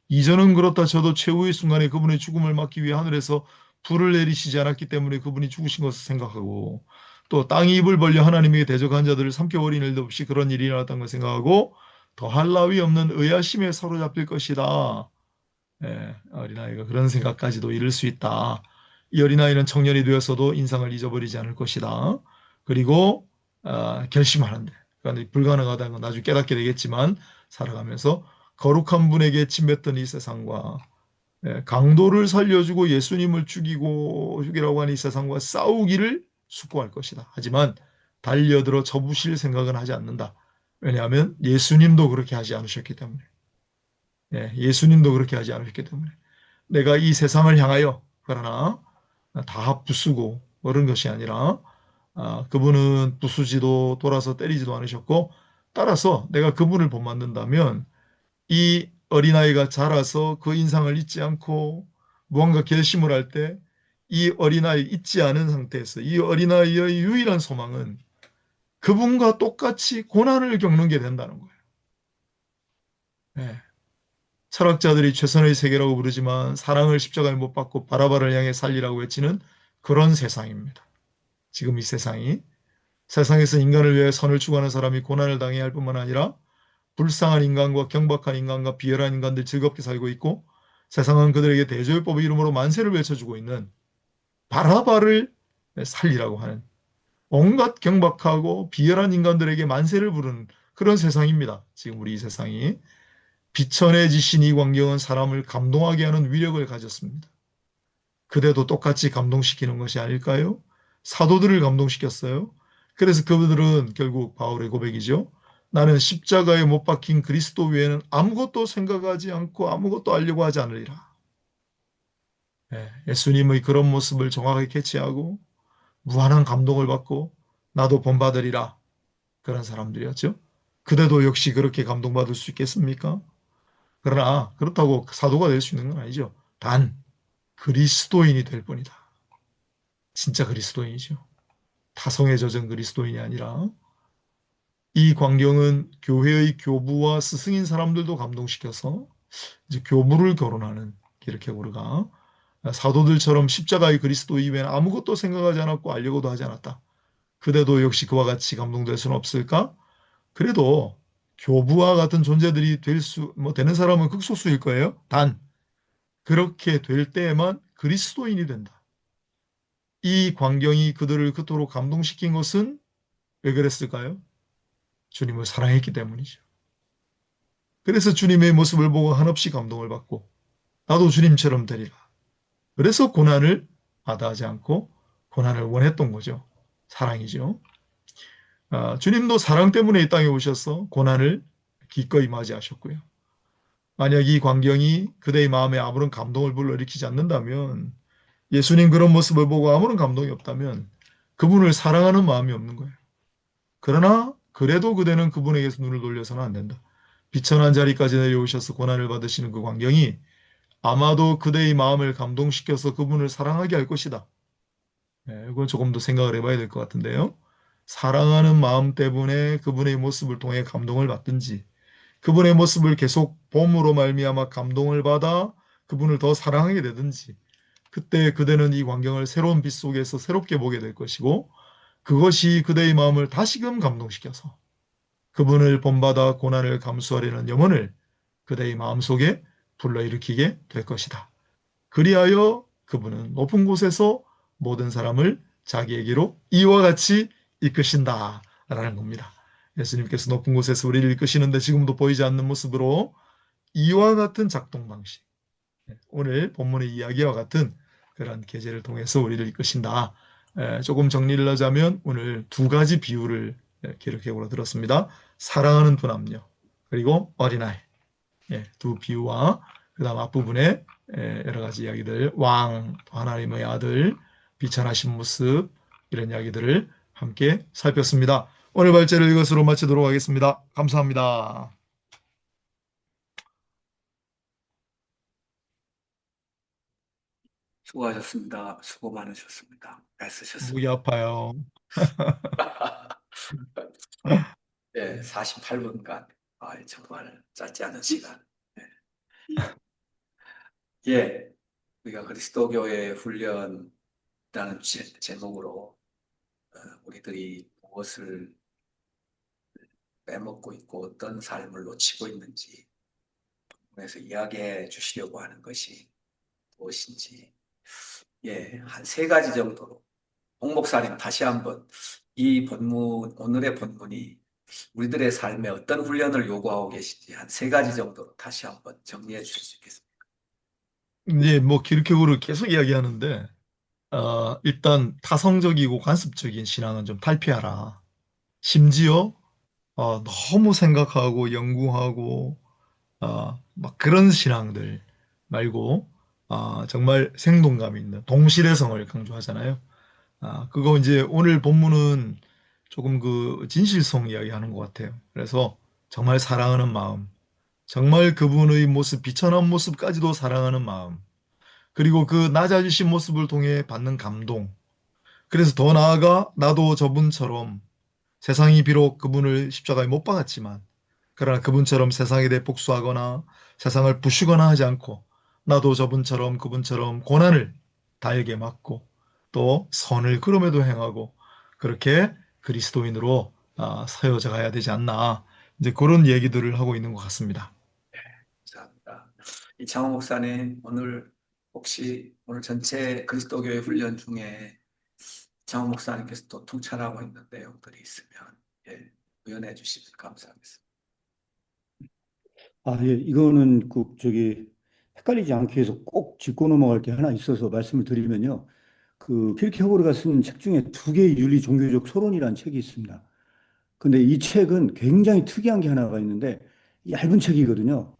이전은 그렇다 쳐도 최후의 순간에 그분의 죽음을 막기 위해 하늘에서 불을 내리시지 않았기 때문에 그분이 죽으신 것을 생각하고 또 땅이 입을 벌려 하나님에게 대적한 자들을 삼켜버린 일도 없이 그런 일이 일어났다는 걸 생각하고 더할 나위 없는 의아심에 사로잡힐 것이다. 어린아이가 그런 생각까지도 이룰 수 있다. 이 어린아이는 청년이 되었어도 인상을 잊어버리지 않을 것이다. 그리고 결심하는데 그러니까 불가능하다는 건 나중에 깨닫게 되겠지만 살아가면서 거룩한 분에게 침뱉던 이 세상과 강도를 살려주고 예수님을 죽이라고 하는 이 세상과 싸우기를 숙고할 것이다. 하지만 달려들어 접으실 생각은 하지 않는다. 왜냐하면 예수님도 그렇게 하지 않으셨기 때문에. 예수님도 그렇게 하지 않으셨기 때문에. 내가 이 세상을 향하여 그러나 다 부수고 그런 것이 아니라 그분은 부수지도 돌아서 때리지도 않으셨고 따라서 내가 그분을 본받는다면 이 어린아이가 자라서 그 인상을 잊지 않고 무언가 결심을 할 때 이 어린아이 잊지 않은 상태에서 이 어린아이의 유일한 소망은 그분과 똑같이 고난을 겪는 게 된다는 거예요. 네. 철학자들이 최선의 세계라고 부르지만 사랑을 십자가에 못 박고 바라바를 향해 살리라고 외치는 그런 세상입니다. 지금 이 세상이. 세상에서 인간을 위해 선을 추구하는 사람이 고난을 당해야 할 뿐만 아니라 불쌍한 인간과 경박한 인간과 비열한 인간들 즐겁게 살고 있고 세상은 그들에게 대조율법의 이름으로 만세를 외쳐주고 있는 바라바를 살리라고 하는 온갖 경박하고 비열한 인간들에게 만세를 부르는 그런 세상입니다. 지금 우리 이 세상이. 비천해지신 이 광경은 사람을 감동하게 하는 위력을 가졌습니다. 그대도 똑같이 감동시키는 것이 아닐까요? 사도들을 감동시켰어요. 그래서 그들은 결국 바울의 고백이죠. 나는 십자가에 못 박힌 그리스도 외에는 아무것도 생각하지 않고 아무것도 알려고 하지 않으리라. 예수님의 그런 모습을 정확하게 캐치하고 무한한 감동을 받고 나도 본받으리라. 그런 사람들이었죠. 그대도 역시 그렇게 감동받을 수 있겠습니까? 그러나 그렇다고 사도가 될 수 있는 건 아니죠. 단 그리스도인이 될 뿐이다. 진짜 그리스도인이죠. 타성에 젖은 그리스도인이 아니라 이 광경은 교회의 교부와 스승인 사람들도 감동시켜서 이제 교부를 거론하는 기르케고르가 사도들처럼 십자가의 그리스도 이외에는 아무것도 생각하지 않았고 알려고도 하지 않았다. 그대도 역시 그와 같이 감동될 수는 없을까? 그래도 교부와 같은 존재들이 되는 사람은 극소수일 거예요. 단 그렇게 될 때에만 그리스도인이 된다. 이 광경이 그들을 그토록 감동시킨 것은 왜 그랬을까요? 주님을 사랑했기 때문이죠. 그래서 주님의 모습을 보고 한없이 감동을 받고 나도 주님처럼 되리라. 그래서 고난을 마다하지 않고 고난을 원했던 거죠. 사랑이죠. 주님도 사랑 때문에 이 땅에 오셔서 고난을 기꺼이 맞이하셨고요. 만약 이 광경이 그대의 마음에 아무런 감동을 불러일으키지 않는다면 예수님 그런 모습을 보고 아무런 감동이 없다면 그분을 사랑하는 마음이 없는 거예요. 그러나 그래도 그대는 그분에게서 눈을 돌려서는 안 된다. 비천한 자리까지 내려오셔서 고난을 받으시는 그 광경이 아마도 그대의 마음을 감동시켜서 그분을 사랑하게 할 것이다. 이건 조금 더 생각을 해봐야 될 것 같은데요. 사랑하는 마음 때문에 그분의 모습을 통해 감동을 받든지 그분의 모습을 계속 봄으로 말미암아 감동을 받아 그분을 더 사랑하게 되든지 그때 그대는 이 광경을 새로운 빛 속에서 새롭게 보게 될 것이고 그것이 그대의 마음을 다시금 감동시켜서 그분을 본받아 고난을 감수하려는 염원을 그대의 마음속에 불러일으키게 될 것이다. 그리하여 그분은 높은 곳에서 모든 사람을 자기에게로 이와 같이 이끄신다 라는 겁니다. 예수님께서 높은 곳에서 우리를 이끄시는데 지금도 보이지 않는 모습으로 이와 같은 작동 방식, 오늘 본문의 이야기와 같은 그런 계제를 통해서 우리를 이끄신다. 조금 정리를 하자면 오늘 두 가지 비유를 기록해보려 들었습니다. 사랑하는 두 남녀 그리고 어린아이, 두 비유와 그 다음 앞부분에 여러 가지 이야기들, 왕, 하나님의 아들, 비천하신 모습 이런 이야기들을 함께 살폈습니다. 오늘 발제를 이것으로 마치도록 하겠습니다. 감사합니다. 수고하셨습니다. 수고 많으셨습니다. 목이 애쓰셨습니다. 아파요. 네, 48분간 정말 짧지 않은 시간. 네. 예, 우리가 그리스도교의 훈련이라는 제목으로 우리들이 무엇을 빼먹고 있고 어떤 삶을 놓치고 있는지 그래서 이야기해 주시려고 하는 것이 무엇인지 한 세 가지 정도로 홍 목사님 다시 한번 이 본문 오늘의 본문이 우리들의 삶에 어떤 훈련을 요구하고 계신지 한 세 가지 정도로 다시 한번 정리해 주실 수 있겠습니까? 이제 뭐 기르케고르 계속 이야기하는데 일단 타성적이고 관습적인 신앙은 좀 탈피하라. 심지어 너무 생각하고 연구하고 막 그런 신앙들 말고 정말 생동감 있는 동실의성을 강조하잖아요. 그거 이제 오늘 본문은 조금 그 진실성 이야기하는 것 같아요. 그래서 정말 사랑하는 마음, 정말 그분의 모습, 비천한 모습까지도 사랑하는 마음, 그리고 그 낮아지신 모습을 통해 받는 감동. 그래서 더 나아가 나도 저분처럼 세상이 비록 그분을 십자가에 못 박았지만, 그러나 그분처럼 세상에 대해 복수하거나 세상을 부수거나 하지 않고, 나도 저분처럼 그분처럼 고난을 달게 맞고, 또 선을 그럼에도 행하고, 그렇게 그리스도인으로 서여져 가야 되지 않나. 이제 그런 얘기들을 하고 있는 것 같습니다. 감사합니다. 이창호 목사님, 오늘 혹시 오늘 전체 그리스도교회 훈련 중에 이창호 목사님께서 또 통찰하고 있는 내용들이 있으면 예, 의견해 주시면 감사하겠습니다. 아, 예, 이거는 꼭 헷갈리지 않기 위해서 꼭 짚고 넘어갈 게 하나 있어서 말씀을 드리면요. 그 키르케고르가 쓴 책 중에 두 개의 윤리 종교적 소론이라는 책이 있습니다. 근데 이 책은 굉장히 특이한 게 하나가 있는데 얇은 책이거든요.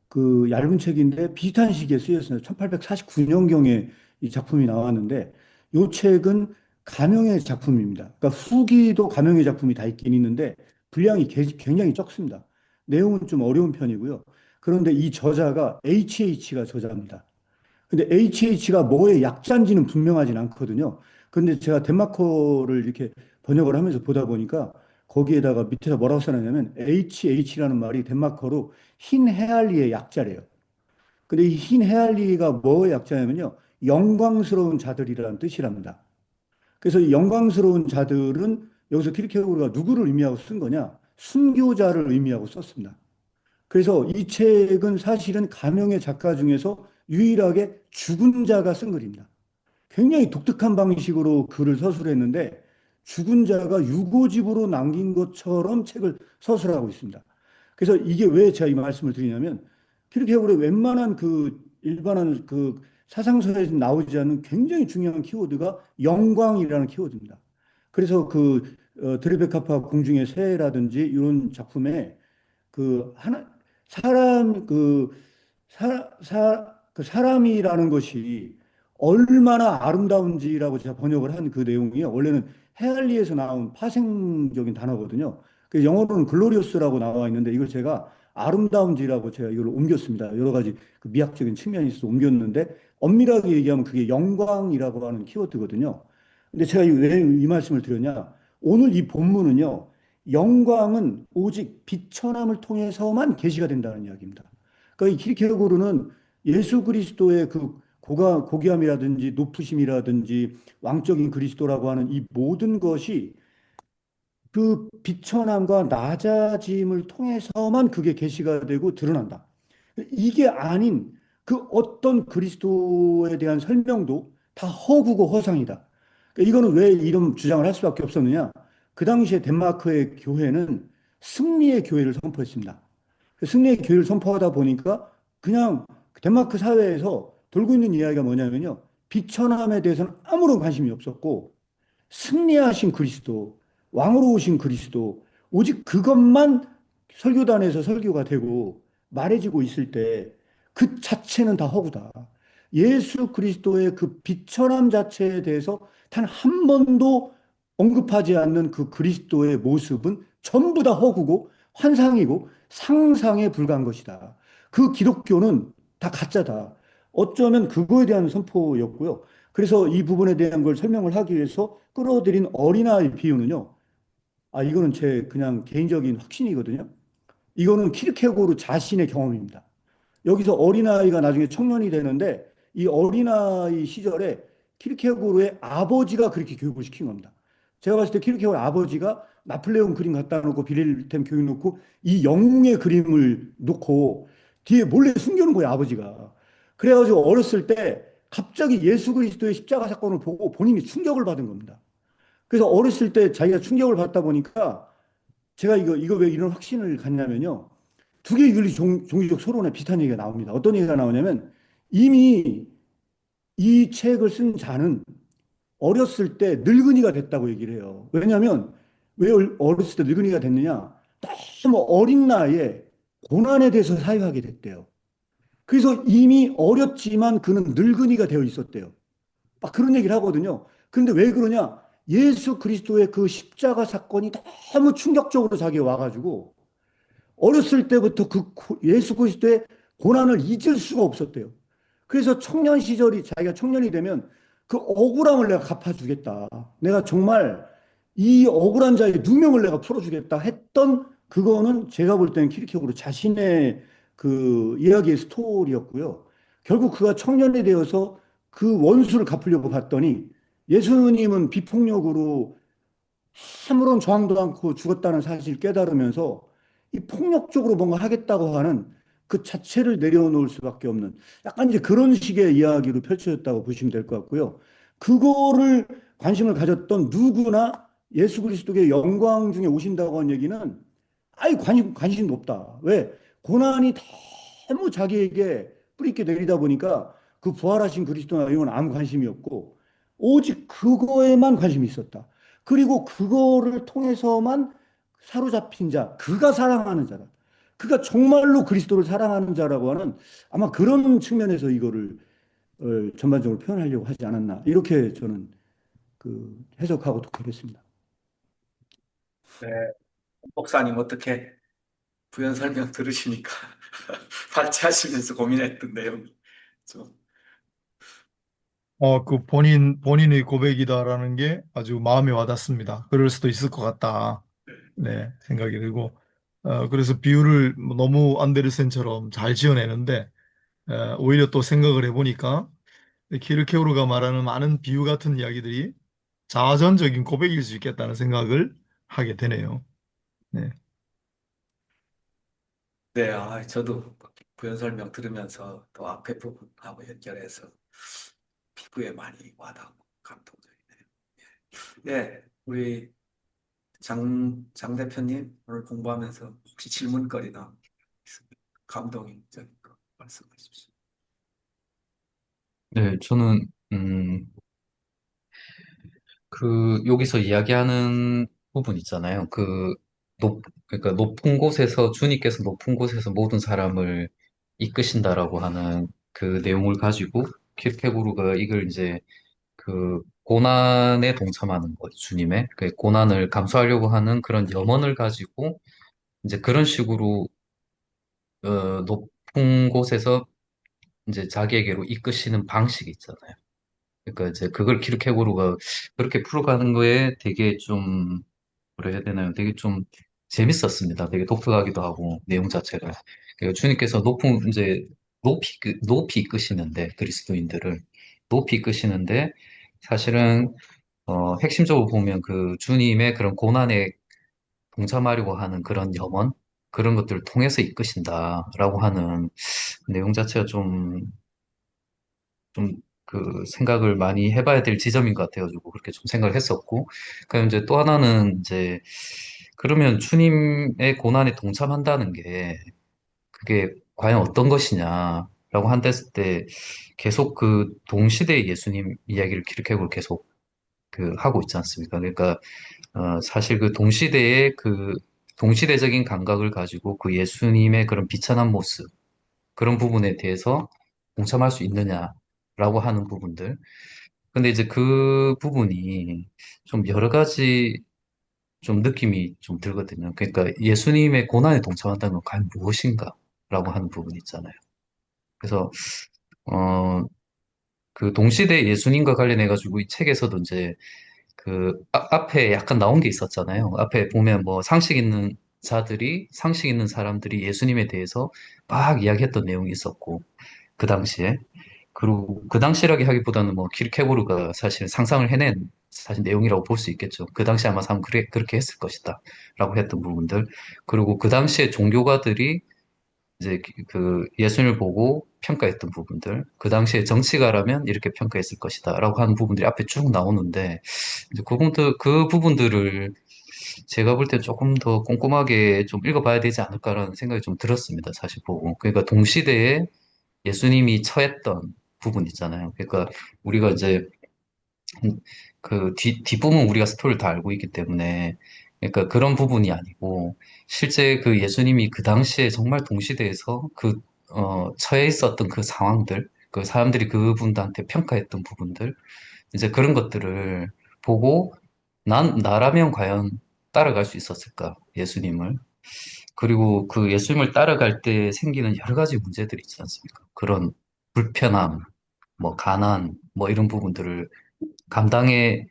그 얇은 책인데 비슷한 시기에 쓰였어요. 1849년경에 이 작품이 나왔는데 이 책은 감형의 작품입니다. 그러니까 후기도 감형의 작품이 다 있긴 있는데 분량이 굉장히 적습니다. 내용은 좀 어려운 편이고요. 그런데 이 저자가 HH가 저자입니다. 근데 HH가 뭐의 약자인지는 분명하진 않거든요. 근데 제가 덴마크어를 이렇게 번역을 하면서 보다 보니까 거기에다가 밑에서 뭐라고 써놨냐면 HH라는 말이 덴마크어로 흰 헤알리의 약자래요. 근데 이 흰 헤알리가 뭐의 약자냐면요. 영광스러운 자들이라는 뜻이랍니다. 그래서 이 영광스러운 자들은 여기서 키르케고르가 누구를 의미하고 쓴 거냐? 순교자를 의미하고 썼습니다. 그래서 이 책은 사실은 가명의 작가 중에서 유일하게 죽은 자가 쓴 글입니다. 굉장히 독특한 방식으로 글을 서술했는데 죽은 자가 유고집으로 남긴 것처럼 책을 서술하고 있습니다. 그래서 이게 왜 제가 이 말씀을 드리냐면 키르케고르의 웬만한 그 일반한 그 사상서에 나오지 않는 굉장히 중요한 키워드가 영광이라는 키워드입니다. 그래서 드레베카파 궁중의 새라든지 이런 작품에 그 하나 사람 그 사람이라는 것이 얼마나 아름다운지라고 제가 번역을 한 그 내용이 원래는 헤알리에서 나온 파생적인 단어거든요. 그 영어로는 글로리오스라고 나와 있는데 이걸 제가 아름다운지라고 제가 이걸 옮겼습니다. 여러 가지 그 미학적인 측면이 있어서 옮겼는데 엄밀하게 얘기하면 그게 영광이라고 하는 키워드거든요. 근데 제가 왜 이 말씀을 드렸냐? 오늘 이 본문은요. 영광은 오직 비천함을 통해서만 계시가 된다는 이야기입니다. 그러니까 이 키르케고르는 예수 그리스도의 그 고귀함이라든지 높으심이라든지 왕적인 그리스도라고 하는 이 모든 것이 그 비천함과 낮아짐을 통해서만 그게 계시가 되고 드러난다. 이게 아닌 그 어떤 그리스도에 대한 설명도 다 허구고 허상이다. 그러니까 이거는 왜 이런 주장을 할 수밖에 없었느냐? 그 당시에 덴마크의 교회는 승리의 교회를 선포했습니다. 그 승리의 교회를 선포하다 보니까 그냥 덴마크 사회에서 돌고 있는 이야기가 뭐냐면요. 비천함에 대해서는 아무런 관심이 없었고 승리하신 그리스도, 왕으로 오신 그리스도, 오직 그것만 설교단에서 설교가 되고 말해지고 있을 때 그 자체는 다 허구다. 예수 그리스도의 그 비천함 자체에 대해서 단 한 번도 언급하지 않는 그 그리스도의 모습은 전부 다 허구고 환상이고 상상에 불과한 것이다. 그 기독교는 다 가짜다. 어쩌면 그거에 대한 선포였고요. 그래서 이 부분에 대한 걸 설명을 하기 위해서 끌어들인 어린아이 비유는요. 이거는 제 그냥 개인적인 확신이거든요. 이거는 키르케고르 자신의 경험입니다. 여기서 어린아이가 나중에 청년이 되는데 이 어린아이 시절에 키르케고르의 아버지가 그렇게 교육을 시킨 겁니다. 제가 봤을 때 키르케고르 아버지가 나폴레옹 그림 갖다 놓고 빌헬템 교육 놓고 이 영웅의 그림을 놓고 뒤에 몰래 숨겨놓은 거예요, 아버지가. 그래가지고 어렸을 때 갑자기 예수 그리스도의 십자가 사건을 보고 본인이 충격을 받은 겁니다. 그래서 어렸을 때 자기가 충격을 받다 보니까 제가 이거 왜 이런 확신을 갖냐면요. 두 개의 윤리 종교적 소론에 비슷한 얘기가 나옵니다. 어떤 얘기가 나오냐면 이미 이 책을 쓴 자는 어렸을 때 늙은이가 됐다고 얘기를 해요. 왜냐하면 왜 어렸을 때 늙은이가 됐느냐? 너무 어린 나이에 고난에 대해서 사유하게 됐대요. 그래서 이미 어렸지만 그는 늙은이가 되어 있었대요. 막 그런 얘기를 하거든요. 그런데 왜 그러냐? 예수 그리스도의 그 십자가 사건이 너무 충격적으로 자기에 와가지고 어렸을 때부터 그 예수 그리스도의 고난을 잊을 수가 없었대요. 그래서 청년 시절이 자기가 청년이 되면 그 억울함을 내가 갚아주겠다. 내가 정말 이 억울한 자의 누명을 내가 풀어주겠다 했던 그거는 제가 볼 때는 키르케고르 자신의 그 이야기의 스토리였고요. 결국 그가 청년이 되어서 그 원수를 갚으려고 봤더니 예수님은 비폭력으로 아무런 저항도 않고 죽었다는 사실을 깨달으면서 이 폭력적으로 뭔가 하겠다고 하는 그 자체를 내려놓을 수밖에 없는 약간 이제 그런 식의 이야기로 펼쳐졌다고 보시면 될 것 같고요. 그거를 관심을 가졌던 누구나 예수 그리스도의 영광 중에 오신다고 한 얘기는 아예 관심도 없다. 왜? 고난이 너무 자기에게 뿌리게 내리다 보니까 그 부활하신 그리스도나 이건 아무 관심이 없고 오직 그거에만 관심이 있었다. 그리고 그거를 통해서만 사로잡힌 자, 그가 사랑하는 자다. 그가 정말로 그리스도를 사랑하는 자라고 하는 아마 그런 측면에서 이거를 전반적으로 표현하려고 하지 않았나. 이렇게 저는 그 해석하고 독해했습니다. 네, 목사님 어떻게 부연 설명 들으시니까 발제하시면서 고민했던 내용이 좀, 그 본인의 고백이다라는 게 아주 마음에 와닿습니다. 그럴 수도 있을 것 같다. 네, 생각이 들고, 그래서 비유를 뭐 너무 안데르센처럼 잘 지어내는데, 오히려 또 생각을 해보니까, 키르케오르가 말하는 많은 비유 같은 이야기들이 자아전적인 고백일 수 있겠다는 생각을 하게 되네요. 네. 네, 저도 부연 설명 들으면서 또 앞에 부분하고 연결해서 피부에 많이 와닿고 감동적이네요. 네, 우리 장 대표님 오늘 공부하면서 혹시 질문거리나 있으면 감동적인 거 말씀해 주십시오. 네, 저는, 여기서 이야기하는 부분 있잖아요. 그러니까 높은 곳에서, 주님께서 높은 곳에서 모든 사람을 이끄신다라고 하는 그 내용을 가지고, 키르케고르가 이걸 이제 고난에 동참하는 거죠, 주님의. 그 고난을 감수하려고 하는 그런 염원을 가지고, 이제 그런 식으로, 높은 곳에서 이제 자기에게로 이끄시는 방식이 있잖아요. 그러니까 이제 그걸 키르케고르가 그렇게 풀어가는 거에 되게 좀 뭐라 해야 되나요? 되게 좀 재밌었습니다. 되게 독특하기도 하고 내용 자체가. 그러니까 주님께서 이제 높이 이끄시는데 그리스도인들을 높이 이끄시는데 사실은 핵심적으로 보면 그 주님의 그런 고난에 동참하려고 하는 그런 염원 그런 것들을 통해서 이끄신다라고 하는 내용 자체가 좀 그 생각을 많이 해봐야 될 지점인 것 같아가지고 그렇게 좀 생각을 했었고, 그럼 이제 또 하나는 이제 그러면 주님의 고난에 동참한다는 게 그게 과연 어떤 것이냐라고 한댔을 때 계속 그 동시대 예수님 이야기를 기록하고 계속 하고 있지 않습니까? 그러니까 사실 그 동시대의 그 동시대적인 감각을 가지고 그 예수님의 그런 비천한 모습 그런 부분에 대해서 동참할 수 있느냐라고 하는 부분들. 근데 이제 그 부분이 좀 여러 가지 좀 느낌이 좀 들거든요. 그러니까 예수님의 고난에 동참한다는 건 과연 무엇인가라고 하는 부분 있잖아요. 그래서, 어, 그 동시대 예수님과 관련해가지고 이 책에서도 이제 앞에 약간 나온 게 있었잖아요. 앞에 보면 뭐 상식 있는 사람들이 예수님에 대해서 막 이야기했던 내용이 있었고, 그 당시에. 그리고 그 당시라기 하기보다는 뭐 키르케고르가 사실 상상을 해낸 사실 내용이라고 볼 수 있겠죠. 그 당시 아마 사람 그렇게 했을 것이다. 라고 했던 부분들. 그리고 그 당시에 종교가들이 이제 예수님을 보고 평가했던 부분들. 그 당시에 정치가라면 이렇게 평가했을 것이다. 라고 하는 부분들이 앞에 쭉 나오는데, 이제 그 부분들을 제가 볼 때 조금 더 꼼꼼하게 좀 읽어봐야 되지 않을까라는 생각이 좀 들었습니다. 사실 보고. 그러니까 동시대에 예수님이 처했던 부분 있잖아요. 그러니까 우리가 이제 그 뒷부분 우리가 스토리를 다 알고 있기 때문에 그러니까 그런 부분이 아니고 실제 그 예수님이 그 당시에 정말 동시대에서 처해 있었던 그 상황들, 그 사람들이 그분들한테 평가했던 부분들, 이제 그런 것들을 보고 나라면 과연 따라갈 수 있었을까, 예수님을. 그리고 그 예수님을 따라갈 때 생기는 여러 가지 문제들이 있지 않습니까? 그런 불편함, 뭐 가난, 뭐 이런 부분들을 감당해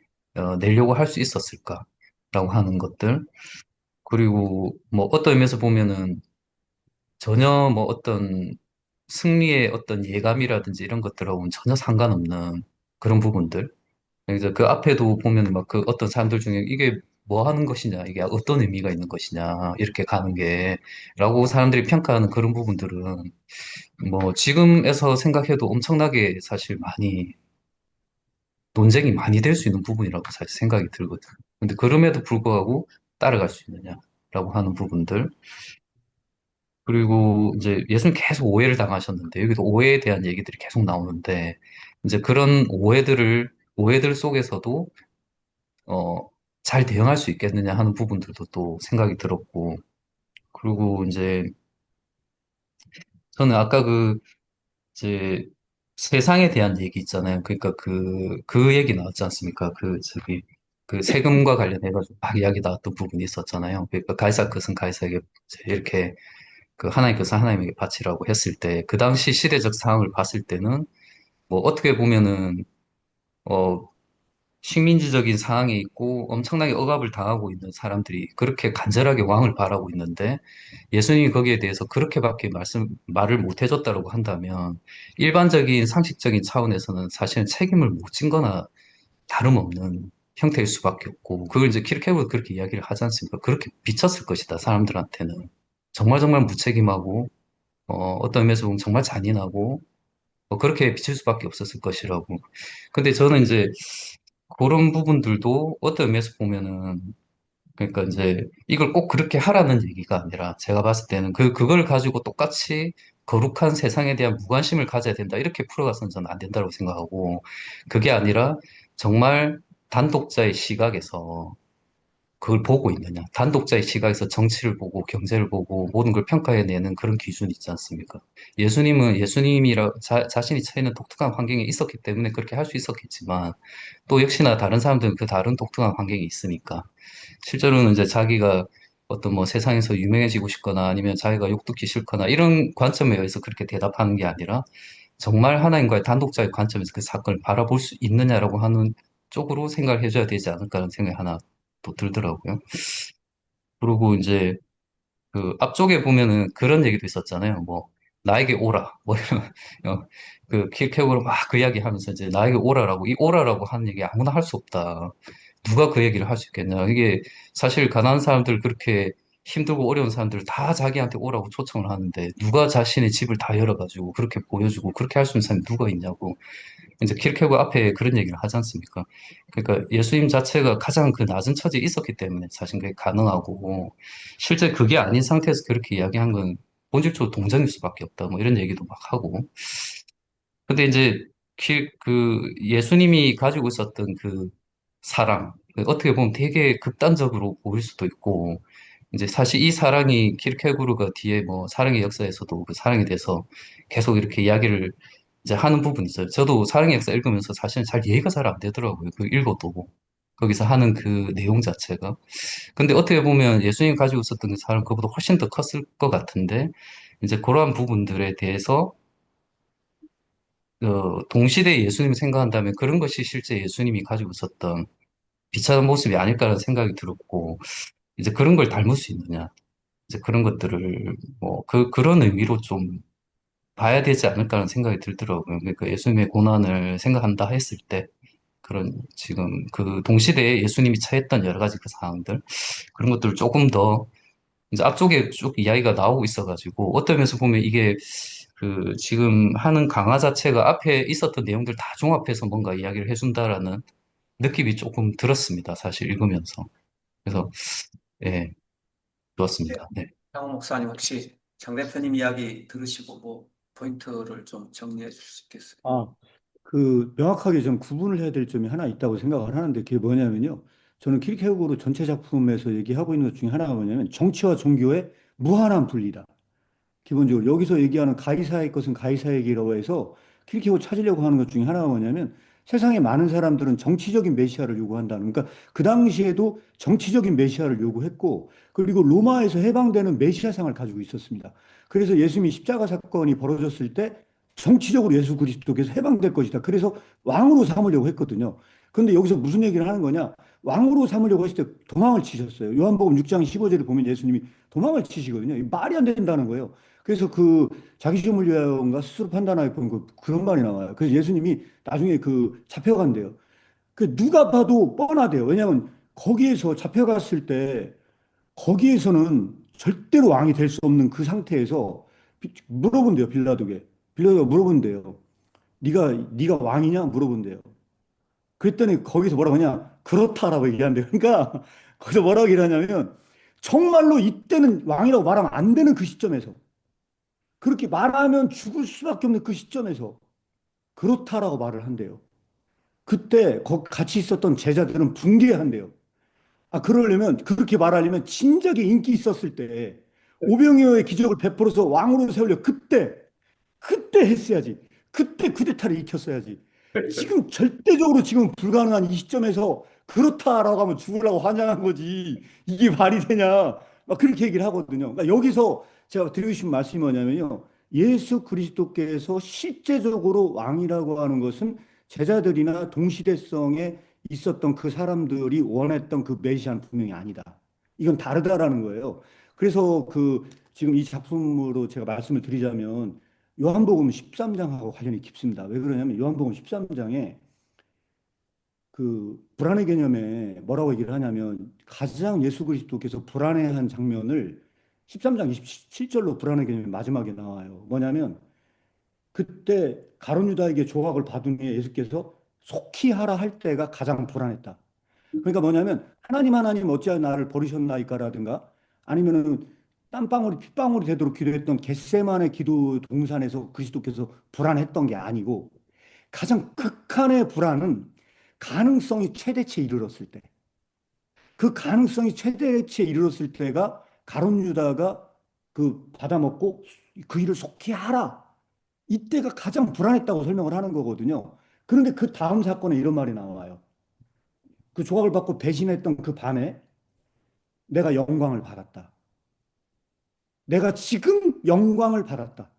내려고 할 수 있었을까라고 하는 것들. 그리고 뭐 어떤 의미에서 보면은 전혀 뭐 어떤 승리의 어떤 예감이라든지 이런 것들하고는 전혀 상관없는 그런 부분들. 그래서 그 앞에도 보면 막 그 어떤 사람들 중에 이게 뭐 하는 것이냐, 이게 어떤 의미가 있는 것이냐, 이렇게 가는 게, 라고 사람들이 평가하는 그런 부분들은 뭐 지금에서 생각해도 엄청나게 사실 많이 논쟁이 많이 될 수 있는 부분이라고 사실 생각이 들거든. 근데 그럼에도 불구하고 따라갈 수 있느냐라고 하는 부분들. 그리고 이제 예수님 계속 오해를 당하셨는데 여기도 오해에 대한 얘기들이 계속 나오는데 이제 그런 오해들 속에서도 어, 잘 대응할 수 있겠느냐 하는 부분들도 또 생각이 들었고. 그리고 이제 저는 아까 이제 세상에 대한 얘기 있잖아요. 그러니까 그 얘기 나왔지 않습니까? 그 세금과 관련해가지고 막 이야기 나왔던 부분이 있었잖아요. 그러니까 가이사 것은 가이사에게 이제 이렇게 그 하나님 것은 하나님에게 바치라고 했을 때, 그 당시 시대적 상황을 봤을 때는 뭐 어떻게 보면은, 어, 식민지적인 상황에 있고 엄청나게 억압을 당하고 있는 사람들이 그렇게 간절하게 왕을 바라고 있는데 예수님이 거기에 대해서 그렇게밖에 말을 못 해줬다고 한다면 일반적인 상식적인 차원에서는 사실은 책임을 못 진 거나 다름없는 형태일 수밖에 없고 그걸 이제 키르케고도 그렇게 이야기를 하지 않습니까? 그렇게 비쳤을 것이다, 사람들한테는. 정말 정말 무책임하고 어떤 의미에서 보면 정말 잔인하고 그렇게 비칠 수밖에 없었을 것이라고. 근데 저는 이제 그런 부분들도 어떤 의미에서 보면은 그러니까 이제 이걸 꼭 그렇게 하라는 얘기가 아니라 제가 봤을 때는 그걸 가지고 똑같이 거룩한 세상에 대한 무관심을 가져야 된다. 이렇게 풀어가서는 저는 안 된다고 생각하고 그게 아니라 정말 단독자의 시각에서 그걸 보고 있느냐. 단독자의 시각에서 정치를 보고 경제를 보고 모든 걸 평가해내는 그런 기준이 있지 않습니까? 예수님은 자신이 처해 있는 독특한 환경에 있었기 때문에 그렇게 할 수 있었겠지만 또 역시나 다른 사람들은 그 다른 독특한 환경이 있으니까 실제로는 이제 자기가 어떤 뭐 세상에서 유명해지고 싶거나 아니면 자기가 욕 듣기 싫거나 이런 관점에 의해서 그렇게 대답하는 게 아니라 정말 하나님과의 단독자의 관점에서 그 사건을 바라볼 수 있느냐라고 하는 쪽으로 생각을 해줘야 되지 않을까라는 생각이 하나 또 들더라고요. 그리고 이제 그 앞쪽에 보면은 그런 얘기도 있었잖아요. 뭐 나에게 오라. 뭐 이런 그 킬캡으로 막 그 이야기 하면서 이제 나에게 오라라고 이 오라라고 하는 얘기 아무나 할 수 없다. 누가 그 얘기를 할 수 있겠냐. 이게 사실 가난한 사람들 그렇게 힘들고 어려운 사람들 다 자기한테 오라고 초청을 하는데 누가 자신의 집을 다 열어가지고 그렇게 보여주고 그렇게 할 수 있는 사람이 누가 있냐고. 이제 키르케고 앞에 그런 얘기를 하지 않습니까? 그러니까 예수님 자체가 가장 그 낮은 처지에 있었기 때문에 사실 그게 가능하고 실제 그게 아닌 상태에서 그렇게 이야기한 건 본질적으로 동정일 수밖에 없다. 뭐 이런 얘기도 막 하고. 근데 이제 예수님이 가지고 있었던 그 사랑, 어떻게 보면 되게 극단적으로 보일 수도 있고, 이제 사실 이 사랑이 키르케고르가 뒤에 뭐 사랑의 역사에서도 그 사랑에 대해서 계속 이렇게 이야기를 이제 하는 부분이 있어요. 저도 사랑의 역사 읽으면서 사실은 잘 이해가 잘 안 되더라고요. 그 읽어도. 거기서 하는 그 내용 자체가. 근데 어떻게 보면 예수님이 가지고 있었던 그 사랑 그보다 훨씬 더 컸을 것 같은데, 이제 그러한 부분들에 대해서 동시대에 예수님을 생각한다면 그런 것이 실제 예수님이 가지고 있었던 비참한 모습이 아닐까라는 생각이 들었고, 이제 그런 걸 닮을 수 있느냐. 이제 그런 것들을, 뭐, 그런 의미로 좀 봐야 되지 않을까라는 생각이 들더라고요. 그러니까 예수님의 고난을 생각한다 했을 때, 그런, 지금 그 동시대에 예수님이 처했던 여러 가지 그 상황들, 그런 것들을 조금 더, 이제 앞쪽에 쭉 이야기가 나오고 있어가지고, 어떤 면에서 보면 이게 지금 하는 강화 자체가 앞에 있었던 내용들 다 종합해서 뭔가 이야기를 해준다라는 느낌이 조금 들었습니다. 사실 읽으면서. 그래서, 예, 네, 좋았습니다. 네. 장호 목사님 혹시 장 대표님 이야기 들으시고 뭐 포인트를 좀 정리해 줄 수 있겠어요? 아, 명확하게 좀 구분을 해야 될 점이 하나 있다고 생각을 하는데 그게 뭐냐면요. 저는 키르케고르 전체 작품에서 얘기하고 있는 것 중에 하나가 뭐냐면 정치와 종교의 무한한 분리다. 기본적으로 여기서 얘기하는 가이사의 것은 가이사에게라고 해서 킬케고 찾으려고 하는 것 중에 하나가 뭐냐면 세상에 많은 사람들은 정치적인 메시아를 요구한다는 그러니까 그 당시에도 정치적인 메시아를 요구했고 그리고 로마에서 해방되는 메시아상을 가지고 있었습니다. 그래서 예수님이 십자가 사건이 벌어졌을 때 정치적으로 예수 그리스도께서 해방될 것이다. 그래서 왕으로 삼으려고 했거든요. 그런데 여기서 무슨 얘기를 하는 거냐? 왕으로 삼으려고 했을 때 도망을 치셨어요. 요한복음 6장 15절에 보면 예수님이 도망을 치시거든요. 말이 안 된다는 거예요. 그래서 자기 시험을 위하여인가 스스로 판단하여 본 그런 말이 나와요. 그래서 예수님이 나중에 잡혀간대요. 누가 봐도 뻔하대요. 왜냐하면 거기에서 잡혀갔을 때 거기에서는 절대로 왕이 될 수 없는 그 상태에서 물어본대요. 빌라도가 물어본대요. 네가 왕이냐 물어본대요. 그랬더니 거기서 뭐라고 하냐? 그렇다라고 얘기한대요. 그러니까 거기서 뭐라고 얘기하냐면 정말로 이때는 왕이라고 말하면 안 되는 그 시점에서 그렇게 말하면 죽을 수밖에 없는 그 시점에서 그렇다라고 말을 한대요. 그때 같이 있었던 제자들은 붕괴한대요. 그러려면 그렇게 말하려면 진작에 인기 있었을 때 오병이어의 기적을 베풀어서 왕으로 세우려 그때 했어야지. 그때 쿠데타를 일으켰어야지. 지금 절대적으로 지금 불가능한 이 시점에서 그렇다라고 하면 죽으려고 환장한 거지. 이게 말이 되냐. 막 그렇게 얘기를 하거든요. 그러니까 여기서 제가 드리고 싶은 말씀이 뭐냐면요. 예수 그리스도께서 실제적으로 왕이라고 하는 것은 제자들이나 동시대성에 있었던 그 사람들이 원했던 그 메시아는 분명히 아니다. 이건 다르다라는 거예요. 그래서 지금 이 작품으로 제가 말씀을 드리자면 요한복음 13장하고 관련이 깊습니다. 왜 그러냐면 요한복음 13장에 불안의 개념에 뭐라고 얘기를 하냐면 가장 예수 그리스도께서 불안해한 장면을 13장 27절로 불안의 개념이 마지막에 나와요. 뭐냐면 그때 가룟 유다에게 조각을 받은 후에 예수께서 속히 하라 할 때가 가장 불안했다. 그러니까 뭐냐면 하나님 어찌하여 나를 버리셨나이까라든가 아니면은 땀방울이 핏방울이 되도록 기도했던 겟세마네 기도 동산에서 그리스도께서 불안했던 게 아니고 가장 극한의 불안은 가능성이 최대치에 이르렀을 때. 그 가능성이 최대치에 이르렀을 때가 가룟 유다가 받아먹고 그 일을 속히 하라. 이때가 가장 불안했다고 설명을 하는 거거든요. 그런데 그 다음 사건에 이런 말이 나와요. 그 조각을 받고 배신했던 그 밤에 내가 영광을 받았다. 내가 지금 영광을 받았다.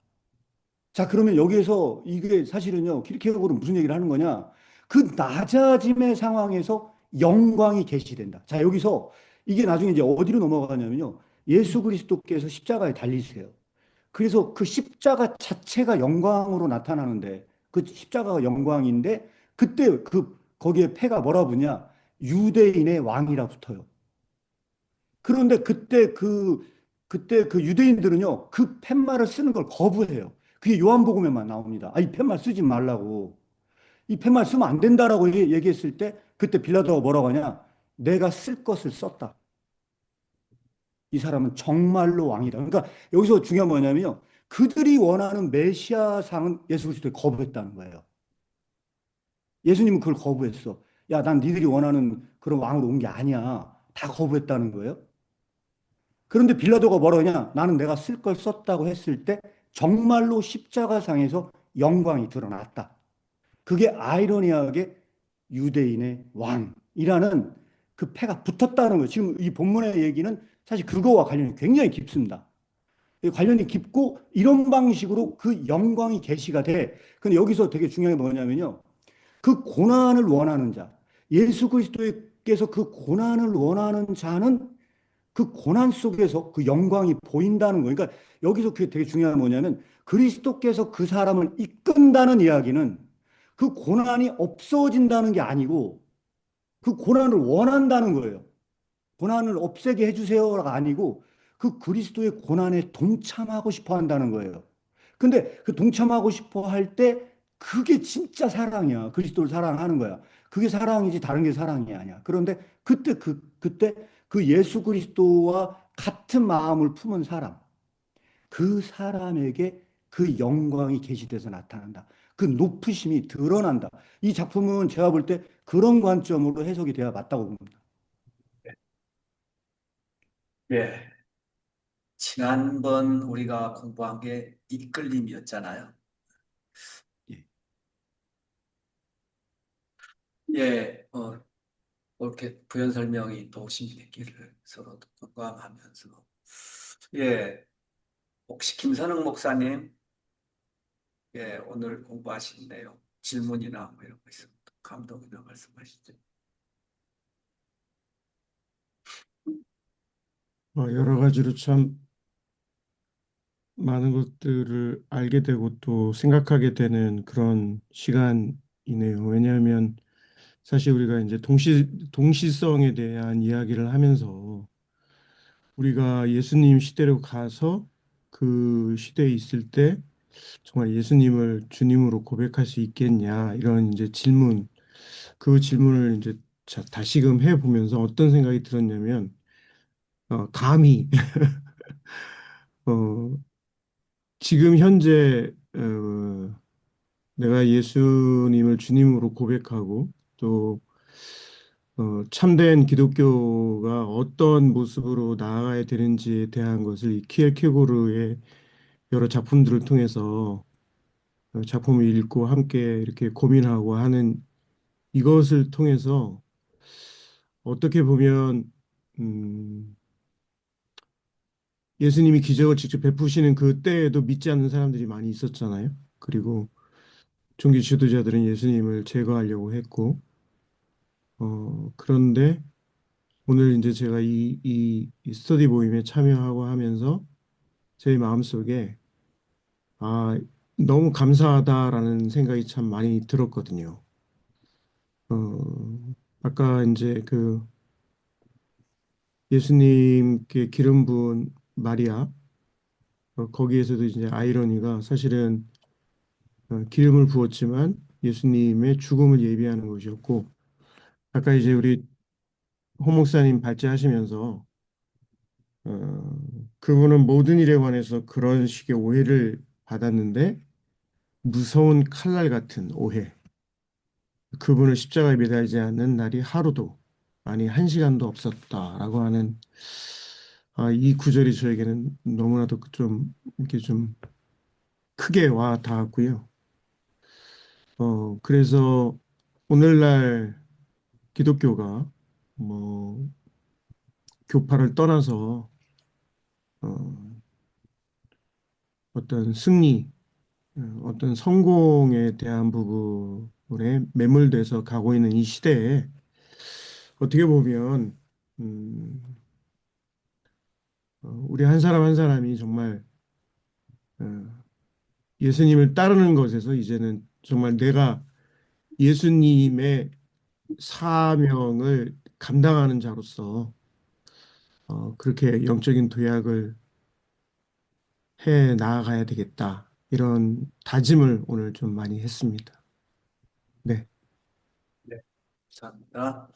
자, 그러면 여기에서 이게 사실은요, 키르케고르는 무슨 얘기를 하는 거냐? 그 낮아짐의 상황에서 영광이 계시된다. 자, 여기서 이게 나중에 이제 어디로 넘어가냐면요. 예수 그리스도께서 십자가에 달리세요. 그래서 그 십자가 자체가 영광으로 나타나는데, 그 십자가가 영광인데, 그때 거기에 패가 뭐라 부냐? 유대인의 왕이라 붙어요. 그런데 그때 그 유대인들은요, 그 팻말을 쓰는 걸 거부해요. 그게 요한복음에만 나옵니다. 이 팻말 쓰지 말라고. 이 팻말 쓰면 안 된다라고 얘기했을 때, 그때 빌라도가 뭐라고 하냐? 내가 쓸 것을 썼다. 이 사람은 정말로 왕이다. 그러니까 여기서 중요한 뭐냐면요. 그들이 원하는 메시아상은 예수 그리스도에 거부했다는 거예요. 예수님은 그걸 거부했어. 야, 난 니들이 원하는 그런 왕으로 온 게 아니야. 다 거부했다는 거예요. 그런데 빌라도가 뭐라 하냐? 나는 내가 쓸 걸 썼다고 했을 때 정말로 십자가상에서 영광이 드러났다. 그게 아이러니하게 유대인의 왕이라는 그 패가 붙었다는 거예요. 지금 이 본문의 얘기는 사실 그거와 관련이 굉장히 깊습니다. 관련이 깊고 이런 방식으로 그 영광이 계시가 돼. 근데 여기서 되게 중요한 게 뭐냐면요. 그 고난을 원하는 자, 예수 그리스도께서 그 고난을 원하는 자는 그 고난 속에서 그 영광이 보인다는 거예요. 그러니까 여기서 그게 되게 중요한 게 뭐냐면 그리스도께서 그 사람을 이끈다는 이야기는 그 고난이 없어진다는 게 아니고 그 고난을 원한다는 거예요. 고난을 없애게 해주세요가 아니고 그 그리스도의 고난에 동참하고 싶어 한다는 거예요. 근데 그 동참하고 싶어 할 때 그게 진짜 사랑이야. 그리스도를 사랑하는 거야. 그게 사랑이지 다른 게 사랑이 아니야. 그런데 그때 그 예수 그리스도와 같은 마음을 품은 사람, 그 사람에게 그 영광이 계시돼서 나타난다. 그 높으심이 드러난다. 이 작품은 제가 볼 때 그런 관점으로 해석이 돼야 맞다고 봅니다. 예. 지난번 우리가 공부한 게 이끌림이었잖아요. 예. 예, 이렇게 부연 설명이 도움이 됐기를 서로 공감하면서. 예, 혹시 김선흥 목사님, 예, 오늘 공부하신 내용, 질문이나 뭐 이런 거 있으면 감독이나 말씀하시죠. 여러 가지로 참 많은 것들을 알게 되고 또 생각하게 되는 그런 시간이네요. 왜냐하면 사실 우리가 이제 동시성에 대한 이야기를 하면서 우리가 예수님 시대로 가서 그 시대에 있을 때 정말 예수님을 주님으로 고백할 수 있겠냐 이런 이제 질문, 그 질문을 이제 다시금 해보면서 어떤 생각이 들었냐면 감히 어, 지금 현재 내가 예수님을 주님으로 고백하고 또 참된 기독교가 어떤 모습으로 나아가야 되는지에 대한 것을 이 키엘케고르의 여러 작품들을 통해서 작품을 읽고 함께 이렇게 고민하고 하는 이것을 통해서 어떻게 보면 음, 예수님이 기적을 직접 베푸시는 그 때에도 믿지 않는 사람들이 많이 있었잖아요. 그리고 종교 지도자들은 예수님을 제거하려고 했고, 그런데 오늘 이제 제가 이 스터디 모임에 참여하고 하면서 제 마음속에 아, 너무 감사하다라는 생각이 참 많이 들었거든요. 아까 이제 그 예수님께 기름 부은 마리아, 거기에서도 이제 아이러니가 사실은 기름을 부었지만 예수님의 죽음을 예비하는 것이었고, 아까 이제 우리 홍 목사님 발제하시면서 그분은 모든 일에 관해서 그런 식의 오해를 받았는데 무서운 칼날 같은 오해. 그분을 십자가에 매달지 않는 날이 하루도 아니 한 시간도 없었다라고 하는 이 구절이 저에게는 너무나도 좀 이렇게 좀 크게 와 닿았고요. 그래서 오늘날 기독교가 뭐 교파를 떠나서 어, 어떤 승리 어떤 성공에 대한 부분에 매몰돼서 가고 있는 이 시대에 어떻게 보면 음, 우리 한 사람 한 사람이 정말 어, 예수님을 따르는 것에서 이제는 정말 내가 예수님의 사명을 감당하는 자로서 그렇게 영적인 도약을 해 나아가야 되겠다. 이런 다짐을 오늘 좀 많이 했습니다. 네. 네, 감사합니다.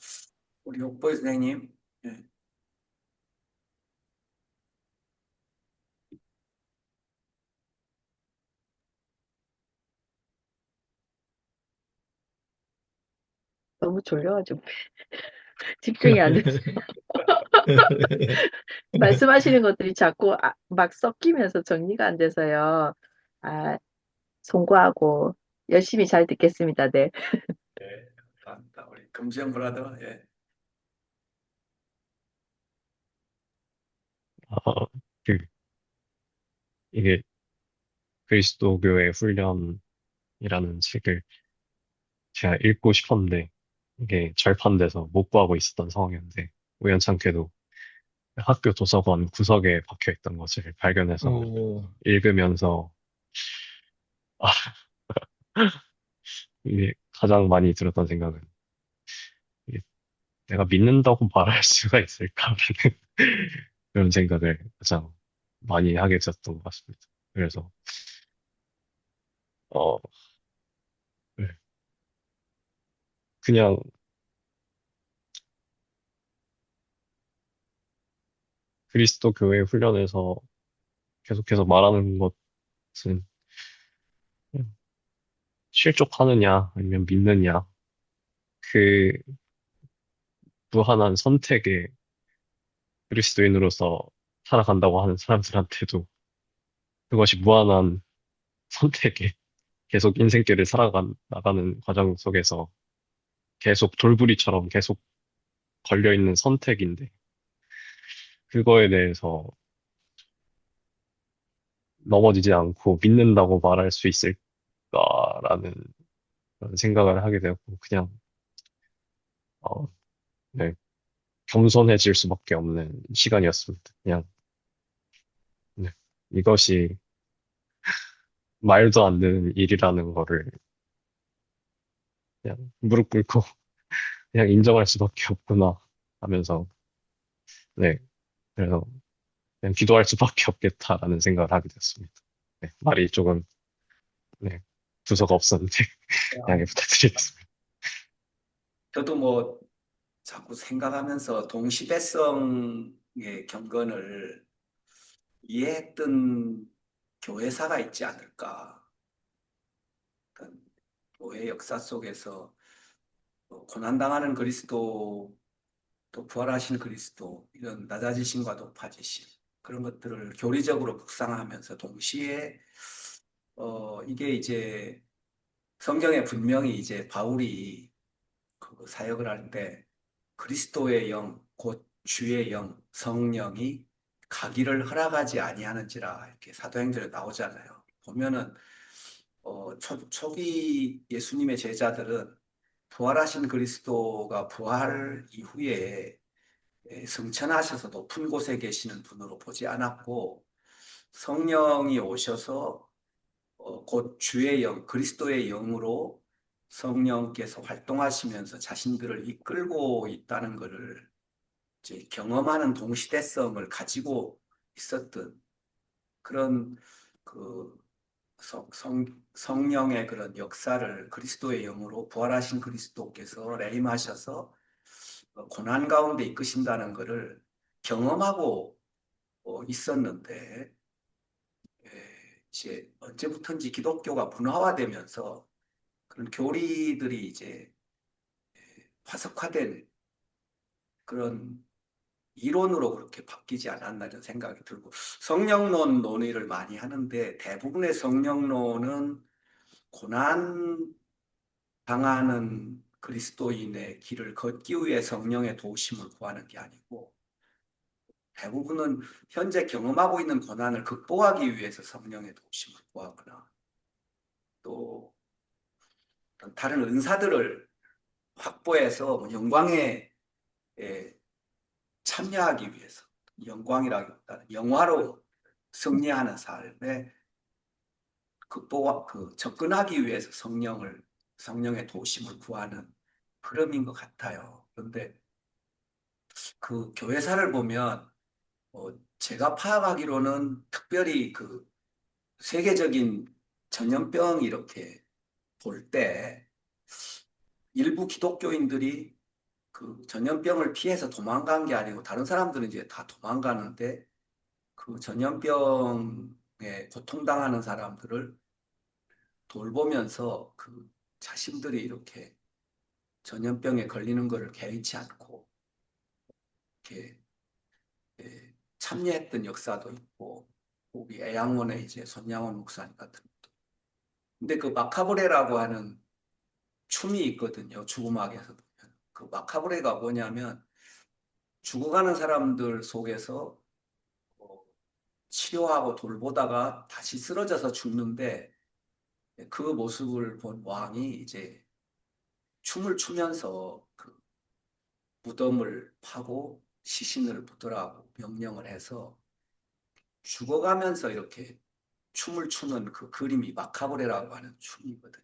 우리 옥보이 선생님, 예, 너무 졸려가지고 집중이 안 돼서 말씀하시는 것들이 자꾸 막 섞이면서 정리가 안 돼서요. 아, 송구하고 열심히 잘 듣겠습니다. 네. 예, 감사합니다. 우리 금지영 브라더, 예, 어, 그, 이게 그리스도교의 훈련이라는 책을 제가 읽고 싶었는데, 이게 절판돼서 못 구하고 있었던 상황이었는데, 우연찮게도 학교 도서관 구석에 박혀 있던 것을 발견해서 오, 읽으면서, 아, 이게 가장 많이 들었던 생각은, 이게 내가 믿는다고 말할 수가 있을까? 라는 그런 생각을 가장 많이 하게 됐던 것 같습니다. 그래서, 어, 네. 그냥 그리스도 교회 훈련에서 계속해서 말하는 것은 실족하느냐, 아니면 믿느냐, 그 무한한 선택에 그리스도인으로서 살아간다고 하는 사람들한테도 그것이 무한한 선택에 계속 인생길을 나가는 과정 속에서 계속 돌부리처럼 계속 걸려있는 선택인데, 그거에 대해서 넘어지지 않고 믿는다고 말할 수 있을까라는 그런 생각을 하게 되었고, 그냥, 어, 네, 겸손해질 수밖에 없는 시간이었습니다. 그냥, 네, 이것이 말도 안 되는 일이라는 거를 그냥 무릎 꿇고 그냥 인정할 수밖에 없구나 하면서, 네, 그래서 그냥 기도할 수밖에 없겠다라는 생각을 하게 됐습니다. 네, 말이 조금, 네, 두서가 없었는데, 양해 부탁드리겠습니다. 저도 뭐 자꾸 생각하면서 동시대성의 경건을 이해했던 교회사가 있지 않을까. 어떤 교회 역사 속에서 고난당하는 그리스도, 또 부활하신 그리스도, 이런 낮아지심과 높아지심, 그런 것들을 교리적으로 묵상하면서 동시에 이게 이제 성경에 분명히 이제 바울이 그 사역을 할 때 그리스도의 영, 곧 주의 영, 성령이 가기를 허락하지 아니하는지라 이렇게 사도행전에 나오잖아요. 보면은 초기 예수님의 제자들은 부활하신 그리스도가 부활 이후에 승천하셔서 높은 곳에 계시는 분으로 보지 않았고, 성령이 오셔서 곧 주의 영, 그리스도의 영으로 성령께서 활동하시면서 자신들을 이끌고 있다는 것을 이제 경험하는 동시대성을 가지고 있었던 그런 그 성령의 그런 역사를 그리스도의 영으로 부활하신 그리스도께서 레임하셔서 고난 가운데 이끄신다는 것을 경험하고 있었는데, 이제 언제부턴지 기독교가 문화화되면서 그런 교리들이 이제 화석화된 그런 이론으로 그렇게 바뀌지 않았나 이런 생각이 들고, 성령론 논의를 많이 하는데 대부분의 성령론은 고난 당하는 그리스도인의 길을 걷기 위해 성령의 도우심을 구하는 게 아니고, 대부분은 현재 경험하고 있는 고난을 극복하기 위해서 성령의 도우심을 구하거나, 또 다른 은사들을 확보해서 뭐 영광에 참여하기 위해서, 영광이라기보다는 영화로 승리하는 삶에 접근하기 위해서 성령의 도우심을 구하는 흐름인 것 같아요. 그런데 그 교회사를 보면 제가 파악하기로는 특별히 그 세계적인 전염병 이렇게 볼 때 일부 기독교인들이 그 전염병을 피해서 도망간 게 아니고, 다른 사람들은 이제 다 도망가는데 그 전염병에 고통당하는 사람들을 돌보면서 그 자신들이 이렇게 전염병에 걸리는 것을 개의치 않고 이렇게 참여했던 역사도 있고, 우리 애양원의 이제 손양원 목사님 같은 것도. 근데 그 마카브레라고 하는 춤이 있거든요. 죽음악에서 보면. 그 마카브레가 뭐냐면 죽어가는 사람들 속에서 치료하고 돌보다가 다시 쓰러져서 죽는데, 그 모습을 본 왕이 이제 춤을 추면서 그 무덤을 파고 시신을 묻으라고 명령을 해서 죽어가면서 이렇게 춤을 추는 그 그림이 마카브레라고 하는 춤이거든요.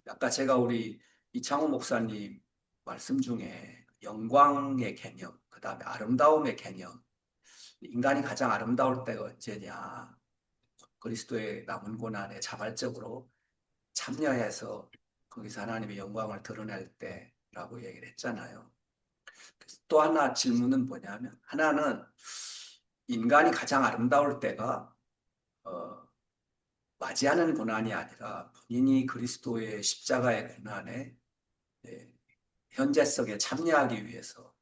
아까 제가 우리 이창호 목사님 말씀 중에 영광의 개념, 그 다음에 아름다움의 개념, 인간이 가장 아름다울 때가 언제냐, 그리스도의 남은 고난에 자발적으로 참여해서 거기서 하나님의 영광을 드러낼 때라고 얘기를 했잖아요. 또 하나 질문은 뭐냐면, 하나는 인간이 가장 아름다울 때가 맞이하는 고난이 아니라 본인이 그리스도의 십자가의 고난에 예, 현재성에 참여하기 위해서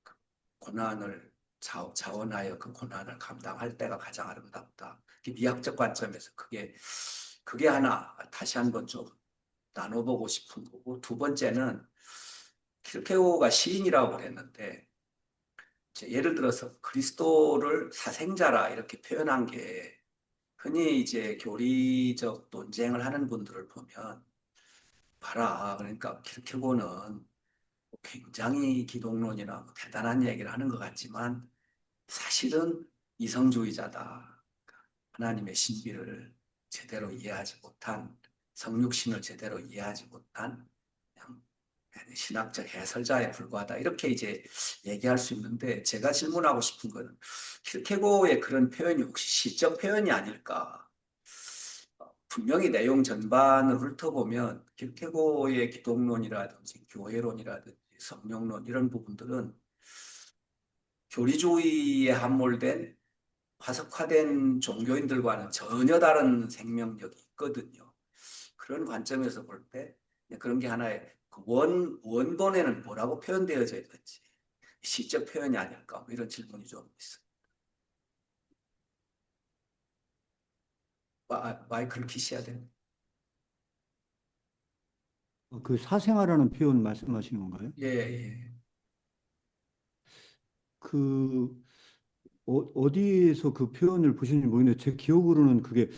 그 고난을 자원하여 그 고난을 감당할 때가 가장 아름답다. 미학적 관점에서 그게 하나 다시 한번 좀 나눠보고 싶은 거고, 두 번째는 킬케고가 시인이라고 그랬는데 예를 들어서 그리스도를 사생자라 이렇게 표현한 게 흔히 이제 교리적 논쟁을 하는 분들을 보면 봐라, 그러니까 킬케고는 굉장히 기독론이나 뭐 대단한 얘기를 하는 것 같지만 사실은 이성주의자다. 하나님의 신비를 제대로 이해하지 못한, 성육신을 제대로 이해하지 못한 그냥 신학적 해설자에 불과하다. 이렇게 이제 얘기할 수 있는데, 제가 질문하고 싶은 거는 킬케고의 그런 표현이 혹시 시적 표현이 아닐까? 분명히 내용 전반을 훑어보면 킬케고의 기독론이라든지 교회론이라든지 성령론 이런 부분들은 교리주의에 함몰된 화석화된 종교인들과는 전혀 다른 생명력이 있거든요. 그런 관점에서 볼 때 그런 게 하나의 그 원본에는 뭐라고 표현되어져 있는지 시적 표현이 아닐까 뭐 이런 질문이 좀 있어요. 마이크를 키셔야 돼요. 그 사생아라는 표현 말씀하시는 건가요? 예, 예. 그 어디에서 그 표현을 보셨는지 모르겠는데 제 기억으로는 그게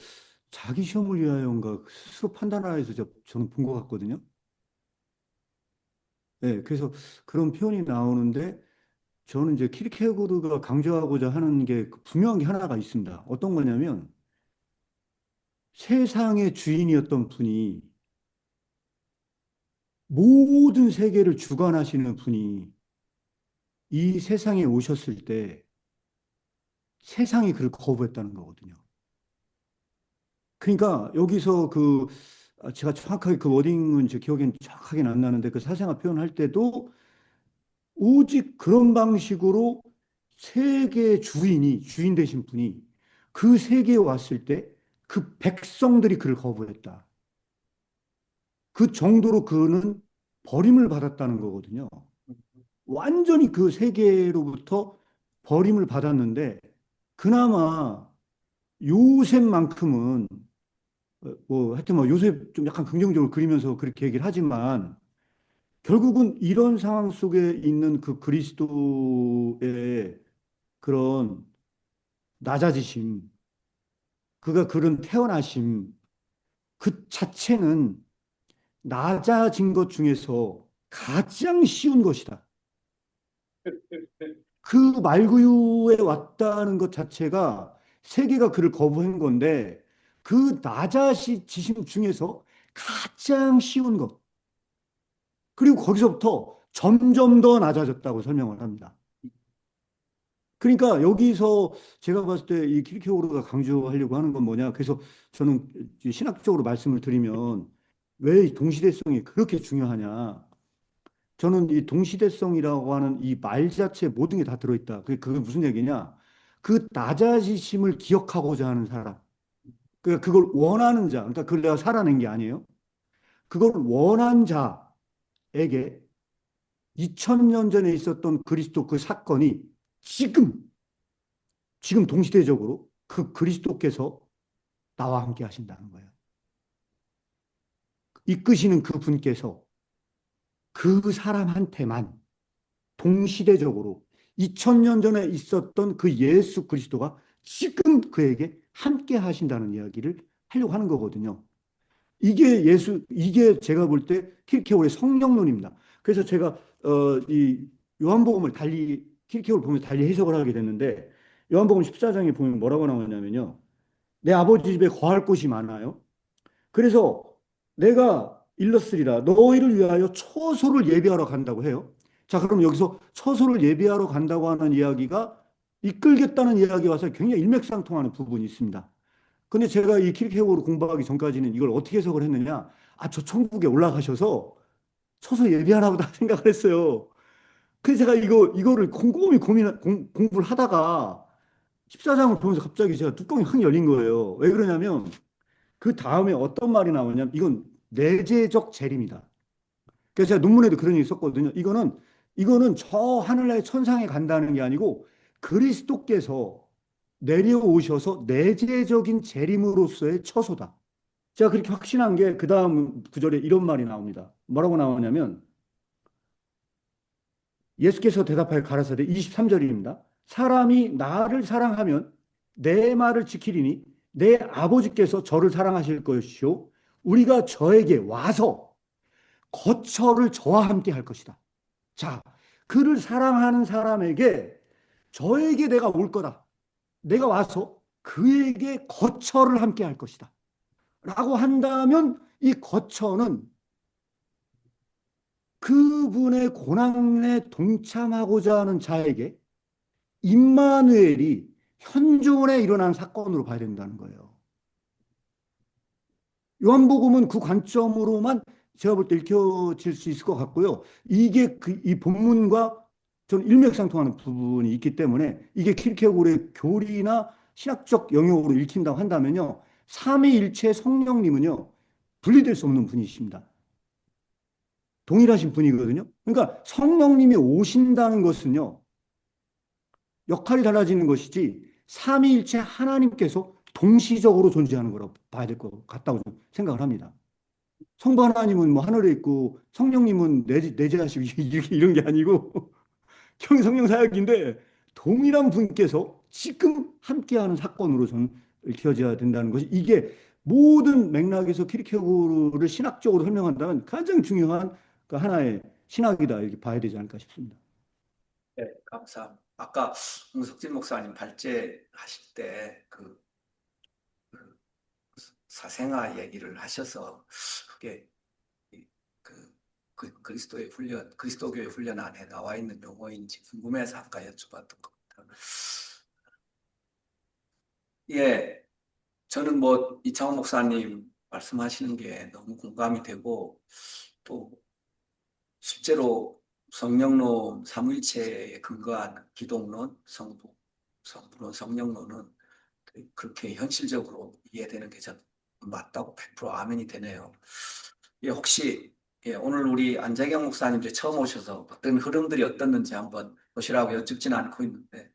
자기 시험을 위하여인가 스스로 판단하여서 저는 본 것 같거든요. 네, 그래서 그런 표현이 나오는데 저는 이제 키르케고르가 강조하고자 하는 게 분명한 게 하나가 있습니다. 어떤 거냐면 세상의 주인이었던 분이 모든 세계를 주관하시는 분이 이 세상에 오셨을 때 세상이 그를 거부했다는 거거든요. 그러니까 여기서 제가 정확하게 그 워딩은 제 기억엔 정확하게는 안 나는데 그 사생아 표현할 때도 오직 그런 방식으로 세계의 주인 되신 분이 그 세계에 왔을 때 그 백성들이 그를 거부했다. 그 정도로 그는 버림을 받았다는 거거든요. 완전히 그 세계로부터 버림을 받았는데 그나마 요셉만큼은 뭐 하여튼 뭐 요셉 좀 약간 긍정적으로 그리면서 그렇게 얘기를 하지만 결국은 이런 상황 속에 있는 그 그리스도의 그런 낮아지심, 그가 그런 태어나심, 그 자체는 낮아진 것 중에서 가장 쉬운 것이다. 그 말구유에 왔다는 것 자체가 세계가 그를 거부한 건데 그 낮아지심 중에서 가장 쉬운 것. 그리고 거기서부터 점점 더 낮아졌다고 설명을 합니다. 그러니까 여기서 제가 봤을 때 이 키르케고르가 강조하려고 하는 건 뭐냐. 그래서 저는 신학적으로 말씀을 드리면 왜 동시대성이 그렇게 중요하냐. 저는 이 동시대성이라고 하는 이 말 자체에 모든 게 다 들어있다. 그게 무슨 얘기냐? 그 낮아지심을 기억하고자 하는 사람. 그러니까 그걸 원하는 자. 그러니까 그걸 내가 살아낸 게 아니에요. 그걸 원한 자에게 2000년 전에 있었던 그리스도 그 사건이 지금, 지금 동시대적으로 그 그리스도께서 나와 함께 하신다는 거예요. 이끄시는 그 분께서 그 사람한테만 동시대적으로 2000년 전에 있었던 그 예수 그리스도가 지금 그에게 함께 하신다는 이야기를 하려고 하는 거거든요. 이게 제가 볼 때 킬케고르의 성령론입니다. 그래서 제가 이 요한복음을 킬케고르 보면서 달리 해석을 하게 됐는데 요한복음 14장에 보면 뭐라고 나오냐면요. 내 아버지 집에 거할 곳이 많아요. 그래서 내가 일렀으리라 너희를 위하여 처소를 예비하러 간다고 해요. 자, 그럼 여기서 처소를 예비하러 간다고 하는 이야기가 이끌겠다는 이야기에 와서 굉장히 일맥상통하는 부분이 있습니다. 근데 제가 이 킬케고르 공부하기 전까지는 이걸 어떻게 해석을 했느냐? 아, 저 천국에 올라가셔서 처소 예비하나 보다 생각을 했어요. 그래서 제가 이거를 곰곰이 공부를 하다가 14장을 보면서 갑자기 제가 뚜껑이 확 열린 거예요. 왜 그러냐면 그 다음에 어떤 말이 나오냐면 이건 내재적 재림이다. 그래서 제가 논문에도 그런 얘기 썼거든요. 이거는 저 하늘나라의 천상에 간다는 게 아니고 그리스도께서 내려오셔서 내재적인 재림으로서의 처소다. 제가 그렇게 확신한 게 그 다음 구절에 이런 말이 나옵니다. 뭐라고 나오냐면 예수께서 대답하여 가라사대 23절입니다. 사람이 나를 사랑하면 내 말을 지키리니 내 아버지께서 저를 사랑하실 것이요 우리가 저에게 와서 거처를 저와 함께 할 것이다. 자, 그를 사랑하는 사람에게 저에게 내가 올 거다. 내가 와서 그에게 거처를 함께 할 것이다. 라고 한다면 이 거처는 그분의 고난에 동참하고자 하는 자에게 임마누엘이 현존에 일어난 사건으로 봐야 된다는 거예요. 요한복음은 그 관점으로만 제가 볼 때 읽혀질 수 있을 것 같고요. 이게 이 본문과 좀 일맥상통하는 부분이 있기 때문에 이게 키르케고르의 교리나 신학적 영역으로 읽힌다고 한다면요. 삼위일체 성령님은요. 분리될 수 없는 분이십니다. 동일하신 분이거든요. 그러니까 성령님이 오신다는 것은요. 역할이 달라지는 것이지 삼위일체 하나님께서 동시적으로 존재하는 거라고 봐야 될 것 같다고 생각을 합니다. 성부 하나님은 뭐 하늘에 있고 성령님은 내재하시고 이렇게 이런 게 아니고 성령 사역인데 동일한 분께서 지금 함께하는 사건으로 저는 읽혀져야 된다는 것이 이게 모든 맥락에서 키르케고르를 신학적으로 설명한다면 가장 중요한 그 하나의 신학이다 이렇게 봐야 되지 않을까 싶습니다. 네, 감사합니다. 아까 홍석진 목사님 발제하실 때 그 사생아 얘기를 하셔서 그게 그리스도의 훈련, 그리스도교의 훈련 안에 나와 있는 용어인지 궁금해서 아까 여쭤봤던 겁니다. 예, 저는 뭐 이창호 목사님 말씀하시는 게 너무 공감이 되고 또 실제로 성령론, 삼위일체에 근거한 기독론, 성부론, 성령론은 그렇게 현실적으로 이해되는 게 전 맞다고 100% 아멘이 되네요. 예, 혹시 오늘 우리 안재경 목사님 이제 처음 오셔서 어떤 흐름들이 어떻는지 한번 보시라고 여쭙지는 않고 있는데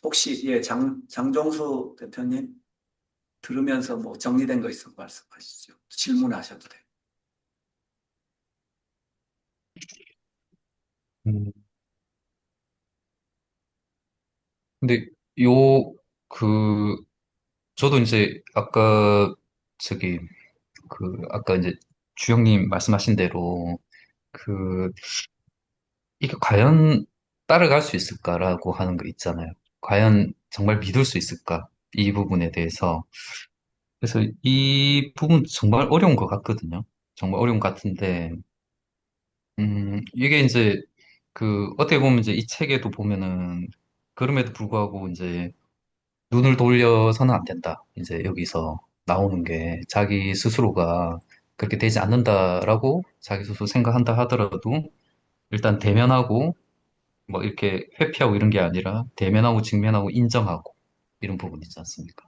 혹시 장종수 대표님 들으면서 뭐 정리된 거 있으면 말씀하시죠. 질문하셔도 돼요. 음, 근데 요, 그, 저도 이제 아까 저기, 아까 이제 주영님 말씀하신 대로 그, 이게 과연 따라갈 수 있을까라고 하는 거 있잖아요. 과연 정말 믿을 수 있을까? 이 부분에 대해서. 그래서 이 부분 정말 어려운 것 같거든요. 정말 어려운 것 같은데, 이게 이제 어떻게 보면 이제 이 책에도 보면은, 그럼에도 불구하고 이제 눈을 돌려서는 안 된다. 이제 여기서 나오는 게 자기 스스로가 그렇게 되지 않는다라고 자기 스스로 생각한다 하더라도 일단 대면하고 뭐 이렇게 회피하고 이런 게 아니라 대면하고 직면하고 인정하고 이런 부분 있지 않습니까?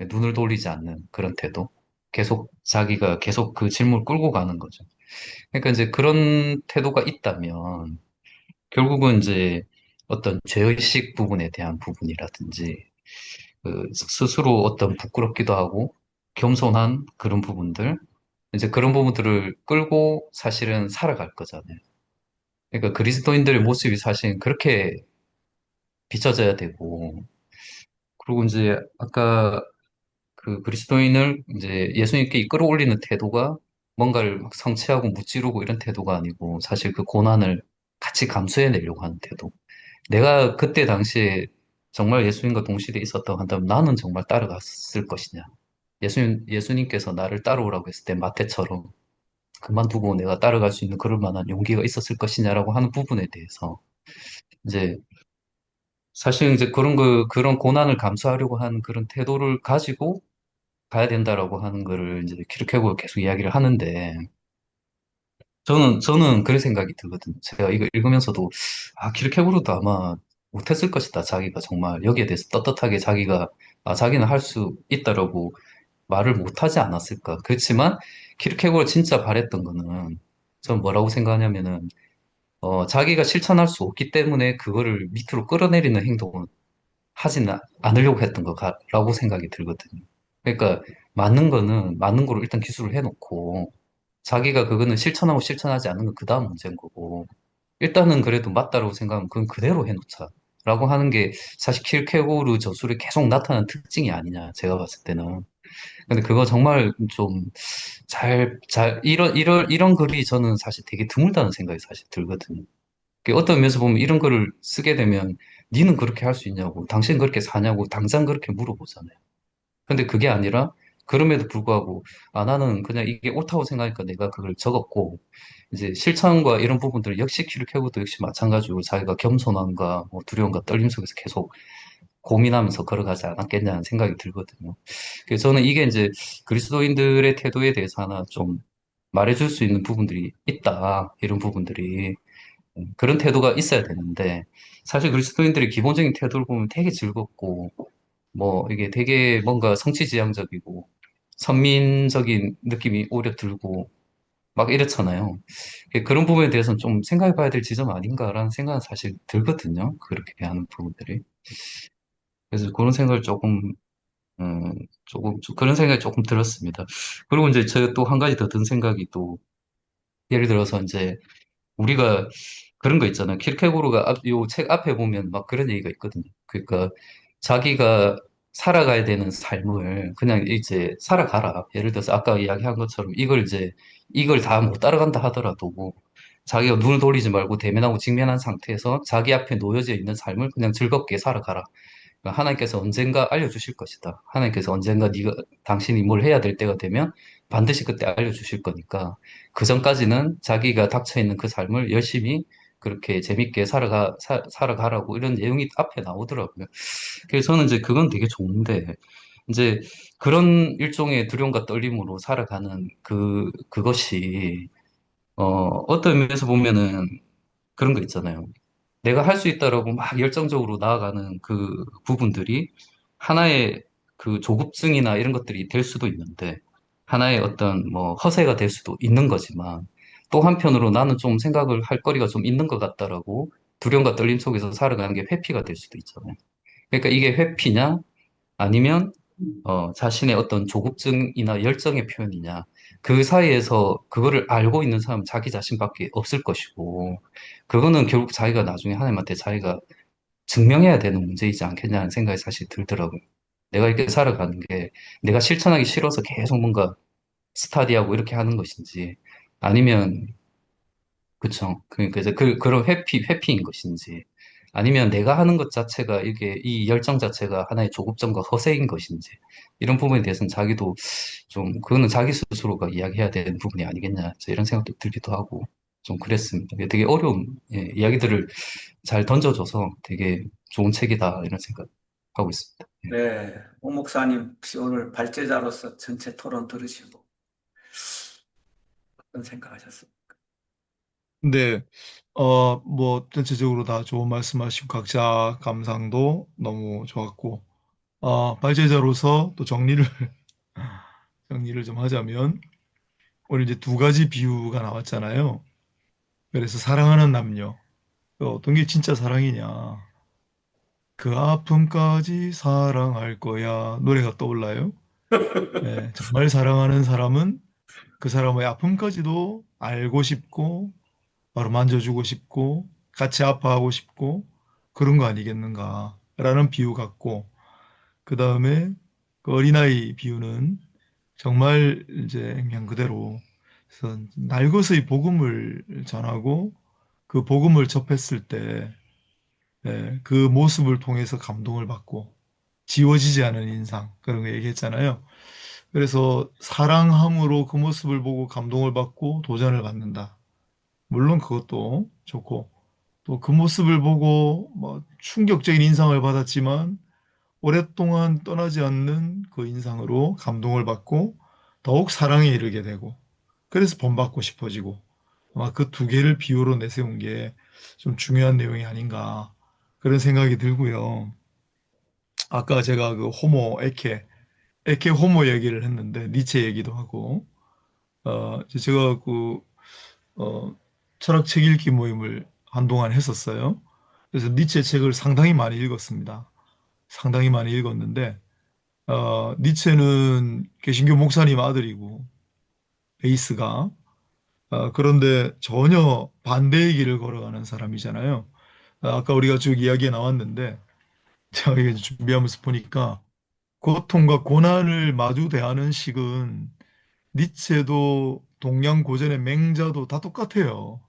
눈을 돌리지 않는 그런 태도. 계속 자기가 계속 그 질문을 끌고 가는 거죠. 그러니까 이제 그런 태도가 있다면 결국은 이제 어떤 죄의식 부분에 대한 부분이라든지 스스로 어떤 부끄럽기도 하고 겸손한 그런 부분들 이제 그런 부분들을 끌고 사실은 살아갈 거잖아요. 그러니까 그리스도인들의 모습이 사실 그렇게 비춰져야 되고 그리고 이제 아까 그 그리스도인을 이제 예수님께 이끌어올리는 태도가 뭔가를 막 성취하고 무찌르고 이런 태도가 아니고 사실 그 고난을 같이 감수해 내려고 하는 태도. 내가 그때 당시에 정말 예수님과 동시대에 있었다고 한다면 나는 정말 따라갔을 것이냐. 예수님께서 나를 따라오라고 했을 때 마태처럼 그만두고 내가 따라갈 수 있는 그럴 만한 용기가 있었을 것이냐라고 하는 부분에 대해서 이제 사실 이제 그런 고난을 감수하려고 하는 그런 태도를 가지고 가야 된다라고 하는 거를 이제 키르케고가 계속 이야기를 하는데 저는 그런 생각이 들거든요. 제가 이거 읽으면서도 키르케고르도 아마 못했을 것이다. 자기가 정말 여기에 대해서 떳떳하게 자기가 자기는 할 수 있다라고 말을 못하지 않았을까. 그렇지만 키르케고르가 진짜 바랬던 거는 전 뭐라고 생각하냐면은 자기가 실천할 수 없기 때문에 그거를 밑으로 끌어내리는 행동을 하지는 않으려고 했던 거라고 생각이 들거든요. 그러니까 맞는 거는 맞는 거로 일단 기술을 해놓고 자기가 그거는 실천하고 실천하지 않는 건 그 다음 문제인 거고 일단은 그래도 맞다라고 생각하면 그건 그대로 해놓자 라고 하는 게 사실 킬케고르 저술에 계속 나타나는 특징이 아니냐 제가 봤을 때는. 근데 그거 정말 좀 이런 글이 저는 사실 되게 드물다는 생각이 사실 들거든요. 어떤 면에서 보면 이런 글을 쓰게 되면 니는 그렇게 할 수 있냐고, 당신 그렇게 사냐고 당장 그렇게 물어보잖아요. 근데 그게 아니라 그럼에도 불구하고 나는 그냥 이게 옳다고 생각하니까 내가 그걸 적었고 이제 실천과 이런 부분들 역시 큐르케고도 역시 마찬가지로 자기가 겸손함과 뭐 두려움과 떨림 속에서 계속 고민하면서 걸어가지 않았겠냐는 생각이 들거든요. 그래서 저는 이게 이제 그리스도인들의 태도에 대해서 하나 좀 말해줄 수 있는 부분들이 있다. 이런 부분들이. 그런 태도가 있어야 되는데, 사실 그리스도인들의 기본적인 태도를 보면 되게 즐겁고, 뭐, 이게 되게 뭔가 성취지향적이고, 선민적인 느낌이 오히려 들고, 막 이렇잖아요. 그런 부분에 대해서는 좀 생각해 봐야 될 지점 아닌가라는 생각은 사실 들거든요. 그렇게 하는 부분들이. 그래서 그런 생각을 그런 생각이 조금 들었습니다. 그리고 이제 제가 또 한 가지 더 든 생각이 또, 예를 들어서 이제 우리가 그런 거 있잖아요. 킬케고르가 요 책 앞에 보면 막 그런 얘기가 있거든요. 그러니까 자기가 살아가야 되는 삶을 그냥 이제 살아가라. 예를 들어서 아까 이야기한 것처럼 이걸 다 못 따라간다 하더라도 자기가 눈을 돌리지 말고 대면하고 직면한 상태에서 자기 앞에 놓여져 있는 삶을 그냥 즐겁게 살아가라. 그러니까 하나님께서 언젠가 알려주실 것이다. 하나님께서 언젠가 당신이 뭘 해야 될 때가 되면 반드시 그때 알려주실 거니까 그 전까지는 자기가 닥쳐있는 그 삶을 열심히 그렇게 재밌게 살아가라고 이런 내용이 앞에 나오더라고요. 그래서 저는 이제 그건 되게 좋은데 이제 그런 일종의 두려움과 떨림으로 살아가는 그것이 어떤 면에서 보면은 그런 거 있잖아요. 내가 할 수 있다라고 막 열정적으로 나아가는 그 부분들이 하나의 그 조급증이나 이런 것들이 될 수도 있는데, 하나의 어떤 뭐 허세가 될 수도 있는 거지만, 또 한편으로 나는 좀 생각을 할 거리가 좀 있는 것 같다라고 두려움과 떨림 속에서 살아가는 게 회피가 될 수도 있잖아요. 그러니까 이게 회피냐, 아니면 자신의 어떤 조급증이나 열정의 표현이냐. 그 사이에서 그거를 알고 있는 사람은 자기 자신밖에 없을 것이고, 그거는 결국 자기가 나중에 하나님한테 자기가 증명해야 되는 문제이지 않겠냐는 생각이 사실 들더라고요. 내가 이렇게 살아가는 게 내가 실천하기 싫어서 계속 뭔가 스타디하고 이렇게 하는 것인지, 아니면 그쵸. 그러니까 이제 그런 회피인 것인지, 아니면 내가 하는 것 자체가 이게 이 열정 자체가 하나의 조급증과 허세인 것인지, 이런 부분에 대해서는 자기도 좀, 그거는 자기 스스로가 이야기해야 되는 부분이 아니겠냐, 이런 생각도 들기도 하고, 좀 그랬습니다. 되게 어려운 이야기들을 잘 던져줘서 되게 좋은 책이다, 이런 생각하고 있습니다. 네, 오 목사님 혹시 오늘 발제자로서 전체 토론 들으시고 어떤 생각하셨습니까? 근데 뭐 전체적으로 다 좋은 말씀하시고 각자 감상도 너무 좋았고 발제자로서 또 정리를 좀 하자면 오늘 이제 두 가지 비유가 나왔잖아요. 그래서 사랑하는 남녀 어떤 게 진짜 사랑이냐? 그 아픔까지 사랑할 거야 노래가 떠올라요. 예, 정말 사랑하는 사람은 그 사람의 아픔까지도 알고 싶고 바로 만져주고 싶고 같이 아파하고 싶고 그런 거 아니겠는가라는 비유 같고 그 다음에 그 어린아이 비유는 정말 이제 그냥 그대로 그래서 날것의 복음을 전하고 그 복음을 접했을 때 그 모습을 통해서 감동을 받고 지워지지 않은 인상 그런 거 얘기했잖아요. 그래서 사랑함으로 그 모습을 보고 감동을 받고 도전을 받는다. 물론 그것도 좋고 또 그 모습을 보고 뭐 충격적인 인상을 받았지만 오랫동안 떠나지 않는 그 인상으로 감동을 받고 더욱 사랑에 이르게 되고 그래서 본받고 싶어지고 아마 그 두 개를 비유로 내세운 게 좀 중요한 내용이 아닌가 그런 생각이 들고요. 아까 제가 그 호모 에케 에케 호모 얘기를 했는데 니체 얘기도 하고 제가 어, 철학 책 읽기 모임을 한동안 했었어요. 그래서 니체 책을 상당히 많이 읽었습니다. 상당히 많이 읽었는데 니체는 개신교 목사님 아들이고 베이스가 그런데 전혀 반대의 길을 걸어가는 사람이잖아요. 아까 우리가 쭉 이야기에 나왔는데 제가 이게 준비하면서 보니까 고통과 고난을 마주 대하는 식은 니체도 동양 고전의 맹자도 다 똑같아요.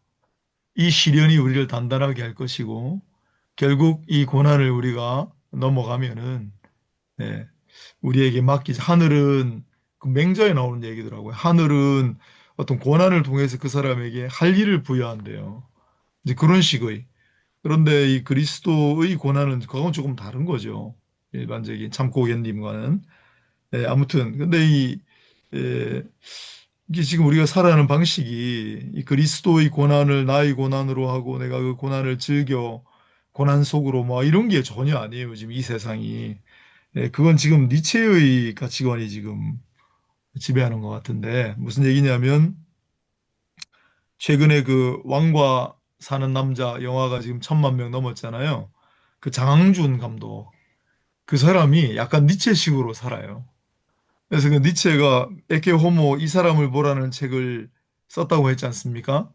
이 시련이 우리를 단단하게 할 것이고 결국 이 고난을 우리가 넘어가면은 예, 우리에게 맡기자. 하늘은 그 맹자에 나오는 얘기더라고요. 하늘은 어떤 고난을 통해서 그 사람에게 할 일을 부여한대요. 이제 그런 식의. 그런데 이 그리스도의 고난은 그건 조금 다른 거죠. 일반적인 참고견님과는. 아무튼 근데 에, 이게 지금 우리가 살아가는 방식이 이 그리스도의 고난을 나의 고난으로 하고 내가 그 고난을 즐겨 고난 속으로 뭐 이런 게 전혀 아니에요. 지금 이 세상이. 그건 지금 니체의 가치관이 지금 지배하는 것 같은데 무슨 얘기냐면 최근에 그 왕과 사는 남자 영화가 지금 1,000만 명 넘었잖아요. 그 장항준 감독. 그 사람이 약간 니체식으로 살아요. 그래서 그 니체가 에케 호모 이 사람을 보라는 책을 썼다고 했지 않습니까?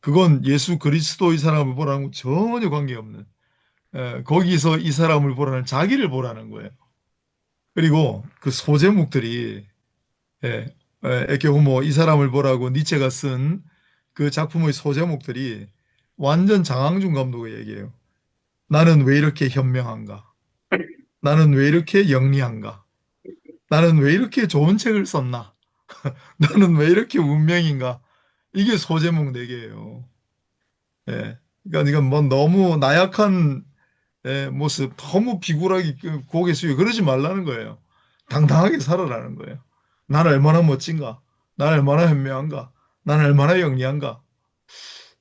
그건 예수 그리스도 이 사람을 보라는 건 전혀 관계없는 거기서 이 사람을 보라는 자기를 보라는 거예요. 그리고 그 소제목들이 예, 에케 호모 이 사람을 보라고 니체가 쓴 그 작품의 소제목들이 완전 장항준 감독의 얘기예요. 나는 왜 이렇게 현명한가? 나는 왜 이렇게 영리한가? 나는 왜 이렇게 좋은 책을 썼나? 나는 왜 이렇게 운명인가? 이게 소제목 네 개예요. 예. 그러니까 이건 뭐 너무 나약한 모습, 너무 비굴하게 고개 숙여 그러지 말라는 거예요. 당당하게 살아라는 거예요. 나는 얼마나 멋진가? 나는 얼마나 현명한가? 나는 얼마나 영리한가?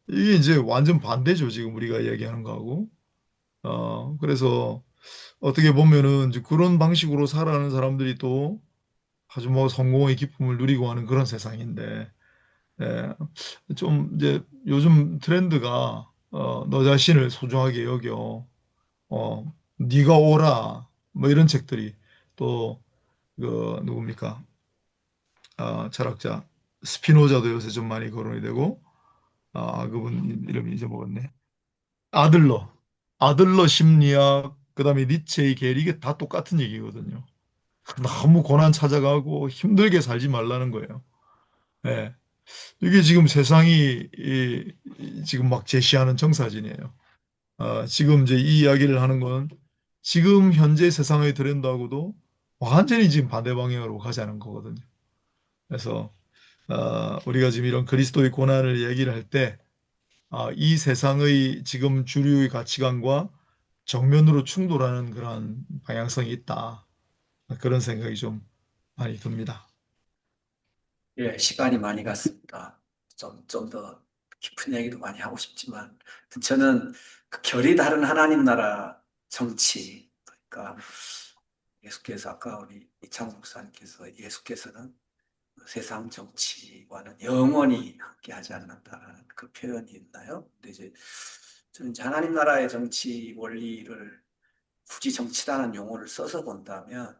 이게 이제 완전 반대죠. 지금 우리가 이야기하는 거하고. 그래서 어떻게 보면은 이제 그런 방식으로 살아가는 사람들이 또 아주 뭐 성공의 기쁨을 누리고 하는 그런 세상인데, 예, 좀 이제 요즘 트렌드가 너 자신을 소중하게 여겨, 네가 오라, 뭐 이런 책들이 또 그 누굽니까? 철학자 스피노자도 요새 좀 많이 거론이 되고, 그분 이름이 잊어먹었네. 아들러, 아들러 심리학, 그다음에 니체의 계리 이게 다 똑같은 얘기거든요. 너무 고난 찾아가고 힘들게 살지 말라는 거예요. 예. 이게 지금 세상이 지금 막 제시하는 정사진이에요. 지금 이제 이 이야기를 하는 건 지금 현재 세상의 트렌드하고도 완전히 지금 반대 방향으로 가자는 거거든요. 그래서 우리가 지금 이런 그리스도의 고난을 얘기를 할 때, 이 세상의 지금 주류의 가치관과 정면으로 충돌하는 그런 방향성이 있다. 그런 생각이 좀 많이 듭니다. 예, 시간이 많이 갔습니다. 좀 더 깊은 얘기도 많이 하고 싶지만, 저는 그 결이 다른 하나님 나라 정치, 그러니까 예수께서 아까 우리 이창호 목사님께서 예수께서는 세상 정치와는 영원히 함께하지 않는다는 그 표현이 있나요? 근데 이제 저는 이제 하나님 나라의 정치 원리를 굳이 정치라는 용어를 써서 본다면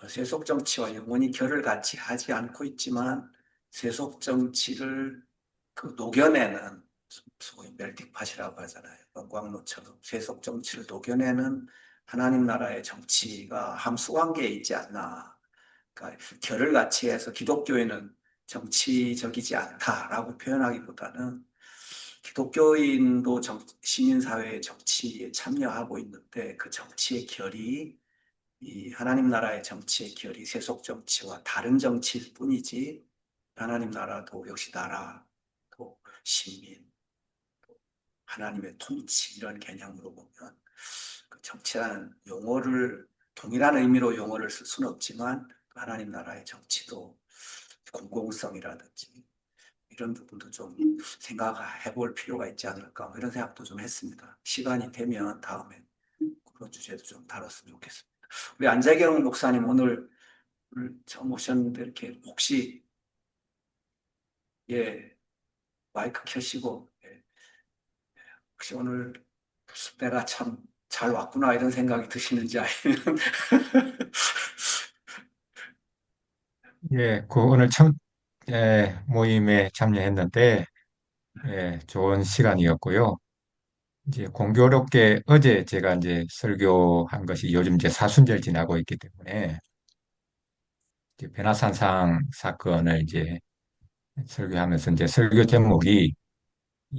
세속 정치와 영원히 결을 같이 하지 않고 있지만 세속 정치를 그 녹여내는 소위 멜팅팟이라고 하잖아요. 관광로처럼 세속 정치를 녹여내는 하나님 나라의 정치가 함수관계에 있지 않나. 그러니까 결을 같이 해서 기독교인은 정치적이지 않다라고 표현하기보다는 기독교인도 시민사회의 정치에 참여하고 있는데 그 정치의 결이 이 하나님 나라의 정치의 결이 세속 정치와 다른 정치일 뿐이지 하나님 나라도 역시 나라, 또 시민, 하나님의 통치 이런 개념으로 보면 그 정치라는 용어를 동일한 의미로 용어를 쓸 수는 없지만 하나님 나라의 정치도 공공성이라든지 이런 부분도 좀 생각해 볼 필요가 있지 않을까 뭐 이런 생각도 좀 했습니다. 시간이 되면 다음에 그런 주제도 좀 다뤘으면 좋겠습니다. 우리 안재경 목사님 오늘 오늘 처음 오셨는데 이렇게 혹시 예 마이크 켜시고 혹시 오늘 내가 참 잘 왔구나 이런 생각이 드시는지 아니면 예, 그 오늘 청, 모임에 참여했는데, 좋은 시간이었고요. 이제 공교롭게 어제 제가 이제 설교한 것이 요즘 이제 사순절 지나고 있기 때문에, 이제 베나산상 사건을 이제 설교하면서 이제 설교 제목이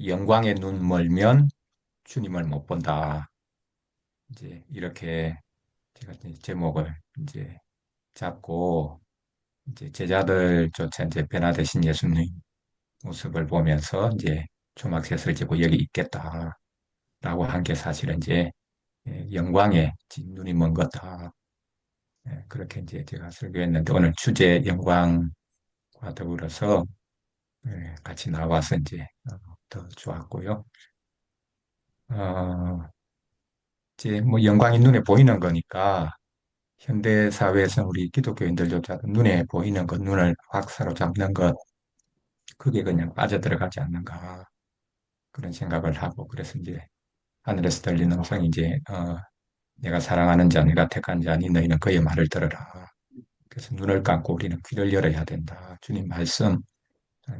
영광의 눈 멀면 주님을 못 본다. 이제 이렇게 제가 이제 제목을 이제 잡고, 이제 제자들조차 이제 변화되신 예수님 모습을 보면서 이제 초막셋을 지고 여기 있겠다라고 한 게 사실은 이제 영광에 눈이 먼 거다. 그렇게 이제 제가 설교했는데 오늘 주제 영광과 더불어서 같이 나와서 이제 더 좋았고요. 어, 이제 뭐 영광이 눈에 보이는 거니까 현대 사회에서 우리 기독교인들조차도 눈에 보이는 것, 눈을 확 사로잡는 것, 그게 그냥 빠져들어가지 않는가 그런 생각을 하고 그래서 이제 하늘에서 들리는 음성이 이제 내가 사랑하는 자, 내가 택한 자니 너희는 그의 말을 들어라. 그래서 눈을 감고 우리는 귀를 열어야 된다. 주님 말씀,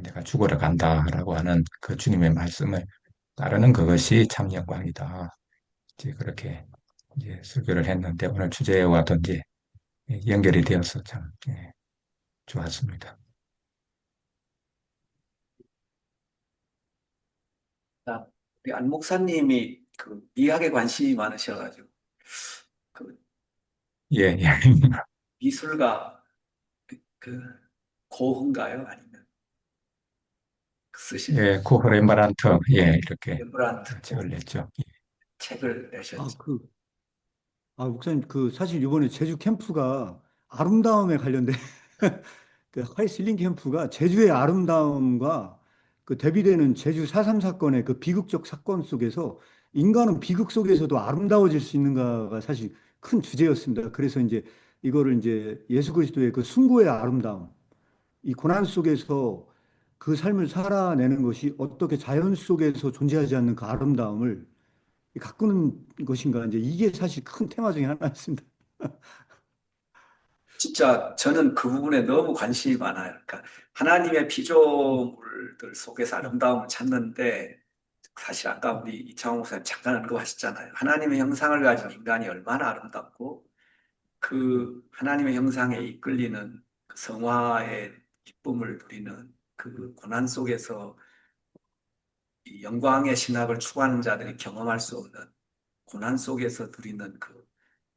내가 죽으러 간다라고 하는 그 주님의 말씀을 따르는 그것이 참 영광이다. 이제 그렇게 이제 설교를 했는데 오늘 주제와도 이제 연결이 되어서 참 좋았습니다. 자, 우리 안 목사님이 그 미학에 관심이 많으셔가지고 그 예, 예. 미술가 그 고흐인가요? 아니면 쓰신 예, 코 렘바란트, 이렇게 렘브란트 책을 고 냈죠. 책을 아, 내셨죠. 목사님, 사실 이번에 제주 캠프가 아름다움에 관련된 그 하이힐링 캠프가 제주의 아름다움과 그 대비되는 제주 4.3 사건의 그 비극적 사건 속에서 인간은 비극 속에서도 아름다워질 수 있는가가 사실 큰 주제였습니다. 그래서 이제 이거를 이제 예수 그리스도의 그 순고의 아름다움, 이 고난 속에서 그 삶을 살아내는 것이 어떻게 자연 속에서 존재하지 않는 그 아름다움을 가꾸는 것인가, 이제 이게 사실 큰 테마 중에 하나였습니다. 진짜 저는 그 부분에 너무 관심이 많아요. 그러니까 하나님의 피조물들 속에서 아름다움을 찾는데 사실 아까 우리 이창호 목사님 잠깐 언급하셨잖아요. 하나님의 형상을 가진 인간이 얼마나 아름답고 그 하나님의 형상에 이끌리는 그 성화의 기쁨을 누리는 그 고난 속에서 이 영광의 신학을 추구하는 자들이 경험할 수 없는 고난 속에서 누리는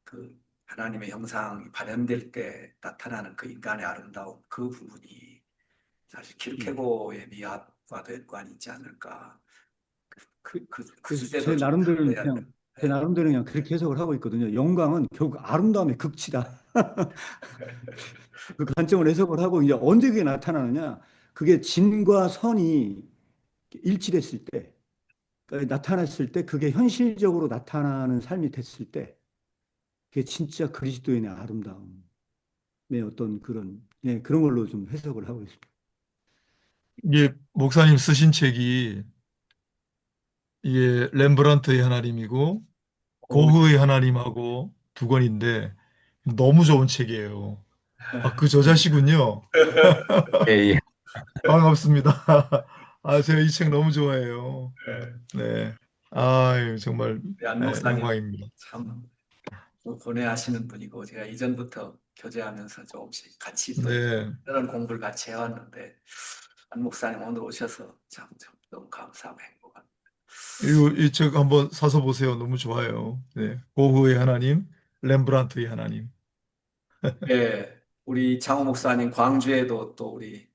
그 하나님의 형상이 발현될 때 나타나는 그 인간의 아름다움, 그 부분이 사실 킬케고의 미학과도 연관이 있지 않을까. 그 그래서 주제도 좀 다뤄야 돼. 제 나름대로 그냥 그렇게 해석을 하고 있거든요. 영광은 결국 아름다움의 극치다. 그 관점을 해석을 하고 이제 언제 그게 나타나느냐? 그게 진과 선이 일치됐을 때, 그러니까 나타났을 때, 그게 현실적으로 나타나는 삶이 됐을 때, 그게 진짜 그리스도인의 아름다움의 어떤 그런 걸로 좀 해석을 하고 있습니다. 이게 목사님 쓰신 책이 이게 렘브란트의 하나님이고 오, 고흐의 하나님하고 두 권인데 너무 좋은 책이에요. 아, 그 저자시군요. 예, 예. 반갑습니다. 아, 제가 이 책 너무 좋아해요. 네. 아, 정말 우리 안 목사님 영광입니다. 참 고뇌하시는 분이고 제가 이전부터 교제하면서 조금씩 같이 또 네. 이런 공부를 같이 해왔는데 안 목사님 오늘 오셔서 참 너무 감사하고 행복합니다. 이 책 한번 사서 보세요. 너무 좋아요. 네. 고흐의 하나님, 렘브란트의 하나님. 예, 우리 장호 목사님 광주에도 또 우리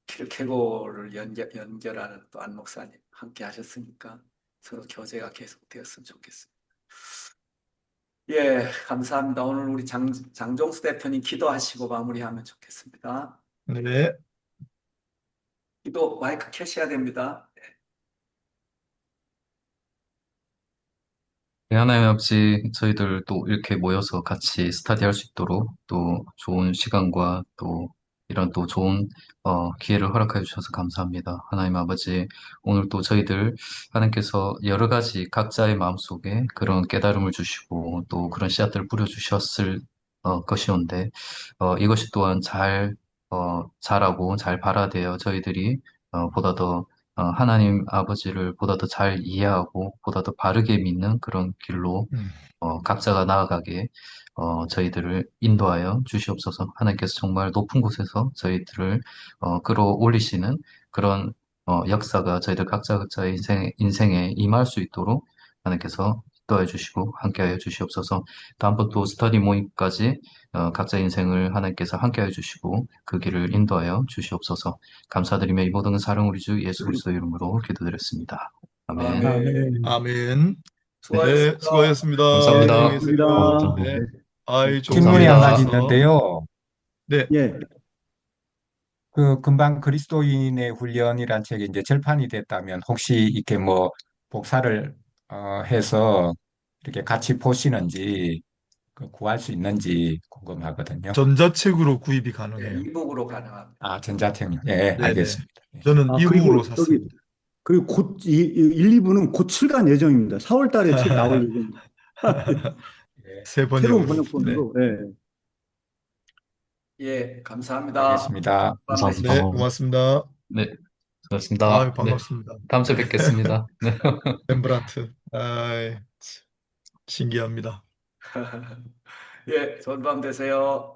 킬케고를 연결하는 또 안 목사님 함께 하셨으니까 서로 교제가 계속되었으면 좋겠습니다. 예, 감사합니다. 오늘 우리 장종수 대표님 기도하시고 마무리하면 좋겠습니다. 네. 기도 마이크 켜셔야 됩니다. 네, 하나님 아버지, 저희들 또 이렇게 모여서 같이 스터디할 수 있도록 또 좋은 시간과 또 이런 또 좋은 기회를 허락해 주셔서 감사합니다. 하나님 아버지, 오늘 또 저희들 하나님께서 여러 가지 각자의 마음속에 그런 깨달음을 주시고 또 그런 씨앗들을 뿌려 주셨을 것이온데 이것이 또한 잘 자라고 잘 발화되어 저희들이 보다 더 하나님 아버지를 보다 더 잘 이해하고 보다 더 바르게 믿는 그런 길로 음. 각자가 나아가게 저희들을 인도하여 주시옵소서. 하나님께서 정말 높은 곳에서 저희들을 끌어올리시는 그런 역사가 저희들 각자의 인생에 임할 수 있도록 하나님께서 인도하여 주시고 함께하여 주시옵소서. 다음번 또 스터디 모임까지 각자 인생을 하나님께서 함께하여 주시고 그 길을 인도하여 주시옵소서. 감사드리며 이 모든 사랑 우리 주 예수 그리스도 이름으로 기도드렸습니다. 아멘. 아멘. 아멘. 네, 수고하셨습니다. 수고하셨습니다. 감사합니다. 안녕히 계세요. 감사합니다. 네. 네. 아이, 좋은 질문이 말씀 한 감사합니다. 가지 주셔서. 있는데요. 네, 예. 그 금방 그리스도인의 훈련이란 책이 이제 절판이 됐다면 혹시 이렇게 뭐 복사를 해서 이렇게 같이 보시는지 구할 수 있는지 궁금하거든요. 전자책으로 구입이 네, 가능해요. 이북으로 가능합니다. 아, 전자책요. 예, 네네. 알겠습니다. 예. 저는 아, 이북으로 그리고 저기, 샀습니다. 그리고 곧 1, 2부는 곧 출간 예정입니다. 4월 달에 책 나올 예정입니다. 예, 새 새로운 번역으로. 네, 번역본으로. 예. 예, 감사합니다. 알겠습니다. 감사합니다. 네, 고맙습니다. 네, 수고하셨습니다. 아유, 네, 반갑습니다. 다음 주에 뵙겠습니다. 네. 렘브란트. 아이, 신기합니다. 예, 좋은 밤 되세요.